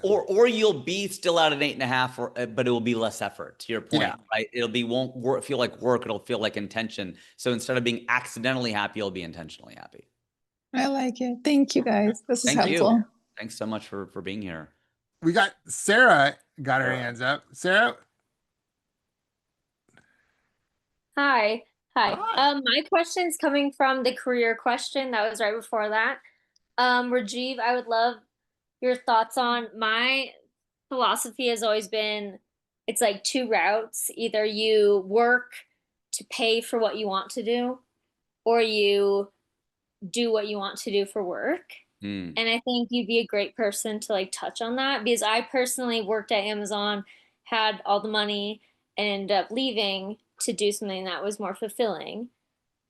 Or you'll be still at an 8.5, but it will be less effort. To your point, Yeah. right? Won't feel like work. It'll feel like intention. So instead of being accidentally happy, you'll be intentionally happy. I like it. Thank you, guys. This is Thank helpful. you. Thanks so much for being here. We got Sarah got her hands up. Sarah, Hi. Hi. Hi. My question's coming from the career question that was right before that. Rajiv, I would love your thoughts on my philosophy has always been it's like two routes. Either you work to pay for what you want to do, or you do what you want to do for work. Mm. And I think you'd be a great person to like touch on that because I personally worked at Amazon, had all the money, and ended up leaving to do something that was more fulfilling.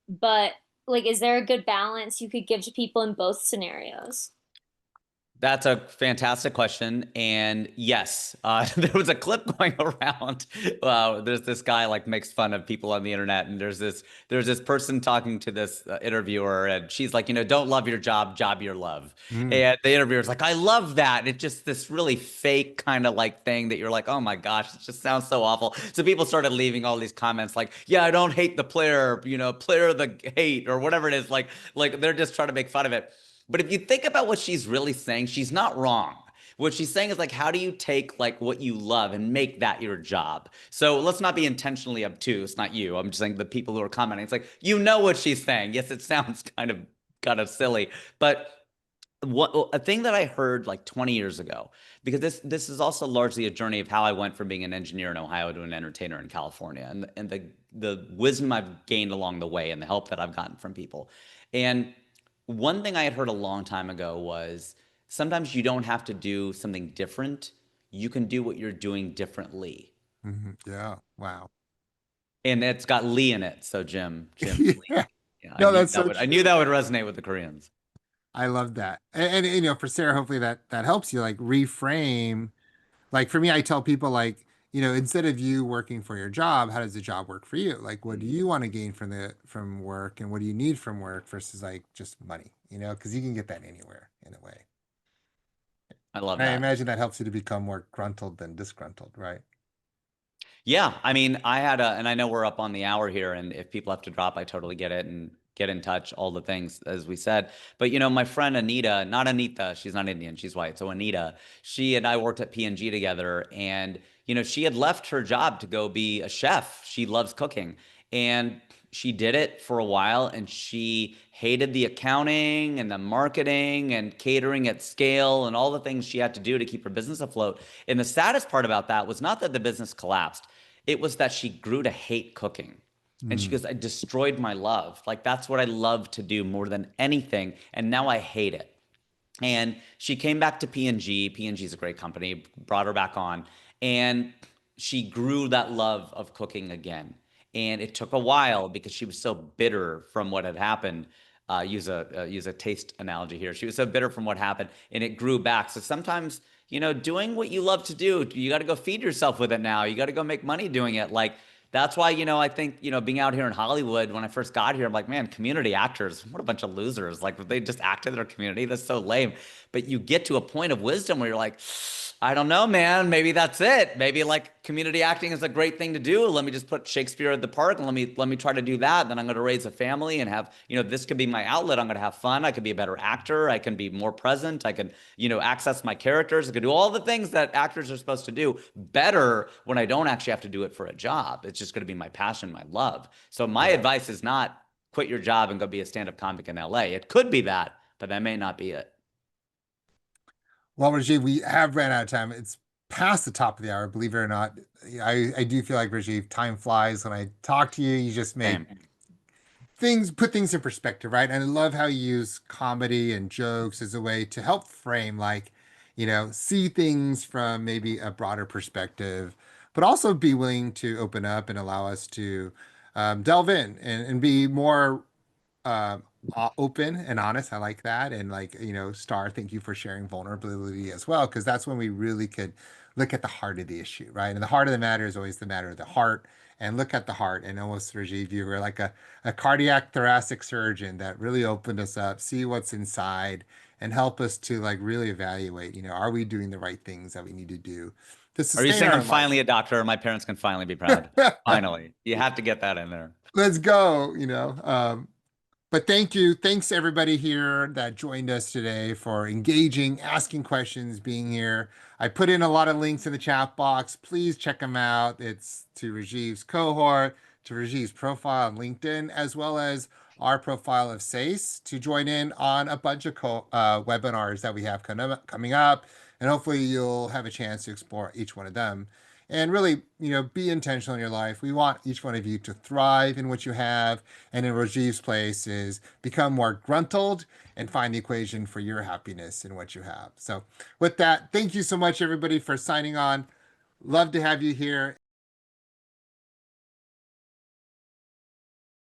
But like, is there a good balance you could give to people in both scenarios? That's a fantastic question. And yes, there was a clip going around. There's this guy like makes fun of people on the internet, and there's this person talking to this interviewer, and she's like, don't love your job, job your love. Mm. And the interviewer's like, I love that. And it's just this really fake kind of like thing that you're like, oh my gosh, it just sounds so awful. So people started leaving all these comments like, yeah, I don't hate the player, player of the hate or whatever it is. Like they're just trying to make fun of it. But if you think about what she's really saying, she's not wrong. What she's saying is like, how do you take like what you love and make that your job? So let's not be intentionally obtuse, not you. I'm just saying the people who are commenting. It's like, what she's saying. Yes, it sounds kind of silly, but a thing that I heard like 20 years ago, because this is also largely a journey of how I went from being an engineer in Ohio to an entertainer in California, and the wisdom I've gained along the way and the help that I've gotten from people. And one thing I had heard a long time ago was sometimes you don't have to do something different. You can do what you're doing differently. Mhm. Yeah. Wow. And it's got Lee in it. So Jim's Lee. Yeah. Yeah, No, that's so I knew true. that would resonate with the Koreans. I love that. And for Sarah, hopefully that helps you like reframe. Like for me, I tell people like, instead of you working for your job, how does the job work for you? Like, what do you want to gain from work, and what do you need from work versus like just money, because you can get that anywhere in a way. I love I that. imagine that helps you to become more gruntled than disgruntled, right? Yeah, I mean, and I know we're up on the hour here, and if people have to drop, I totally get it and get in touch, all the things, as we said. But, my friend Anita, not Anita, she's not Indian, she's white. So Anita, she and I worked at P&G together, and, she had left her job to go be a chef. She loves cooking. And she did it for a while, and she hated the accounting and the marketing and catering at scale and all the things she had to do to keep her business afloat. And the saddest part about that was not that the business collapsed. It was that she grew to hate cooking. And she Mm. goes, I destroyed my love. Like, that's what I love to do more than anything. And now I hate it. And she came back to P&G. P&G is a great company, brought her back on. And she grew that love of cooking again. And it took a while because she was so bitter from what had happened. Use a taste analogy here. She was so bitter from what happened, and it grew back. So sometimes, doing what you love to do, you got to go feed yourself with it now. You got to go make money doing it. Like, that's why, I think, being out here in Hollywood, when I first got here, I'm like, man, community actors, what a bunch of losers. Like, they just act in their community. That's so lame. But you get to a point of wisdom where you're like, I don't know, man. Maybe that's it. Maybe like community acting is a great thing to do. Let me just put Shakespeare at the park and let me try to do that. Then I'm going to raise a family and have, this could be my outlet. I'm going to have fun. I could be a better actor. I can be more present. I can, access my characters. I could do all the things that actors are supposed to do better when I don't actually have to do it for a job. It's just going to be my passion, my love. So my Yeah. advice is not quit your job and go be a stand-up comic in LA. It could be that, but that may not be it. Well, Rajiv, we have ran out of time. It's past the top of the hour, believe it or not. I do feel like, Rajiv, time flies when I talk to you. You just make Same. put things in perspective, right? And I love how you use comedy and jokes as a way to help frame, like, see things from maybe a broader perspective, but also be willing to open up and allow us to delve in and be more um open and honest. I like that. And like, Star, thank you for sharing vulnerability as well, because that's when we really could look at the heart of the issue, right? And the heart of the matter is always the matter of the heart. And look at the heart. And almost, Rajiv, you were like a cardiac thoracic surgeon that really opened us up, see what's inside, and help us to like really evaluate, are we doing the right things that we need to do to Are you sustain saying I'm our finally a life? doctor? My parents can finally be proud. Finally. You have to get that in there. Let's go, But thank you. Thanks to everybody here that joined us today for engaging, asking questions, being here. I put in a lot of links in the chat box. Please check them out. It's to Rajiv's cohort, to Rajiv's profile on LinkedIn, as well as our profile of SACE to join in on a bunch of webinars that we have coming up. And hopefully you'll have a chance to explore each one of them. And really, be intentional in your life. We want each one of you to thrive in what you have. And in Rajiv's place is become more gruntled and find the equation for your happiness in what you have. So with that, thank you so much, everybody, for signing on. Love to have you here.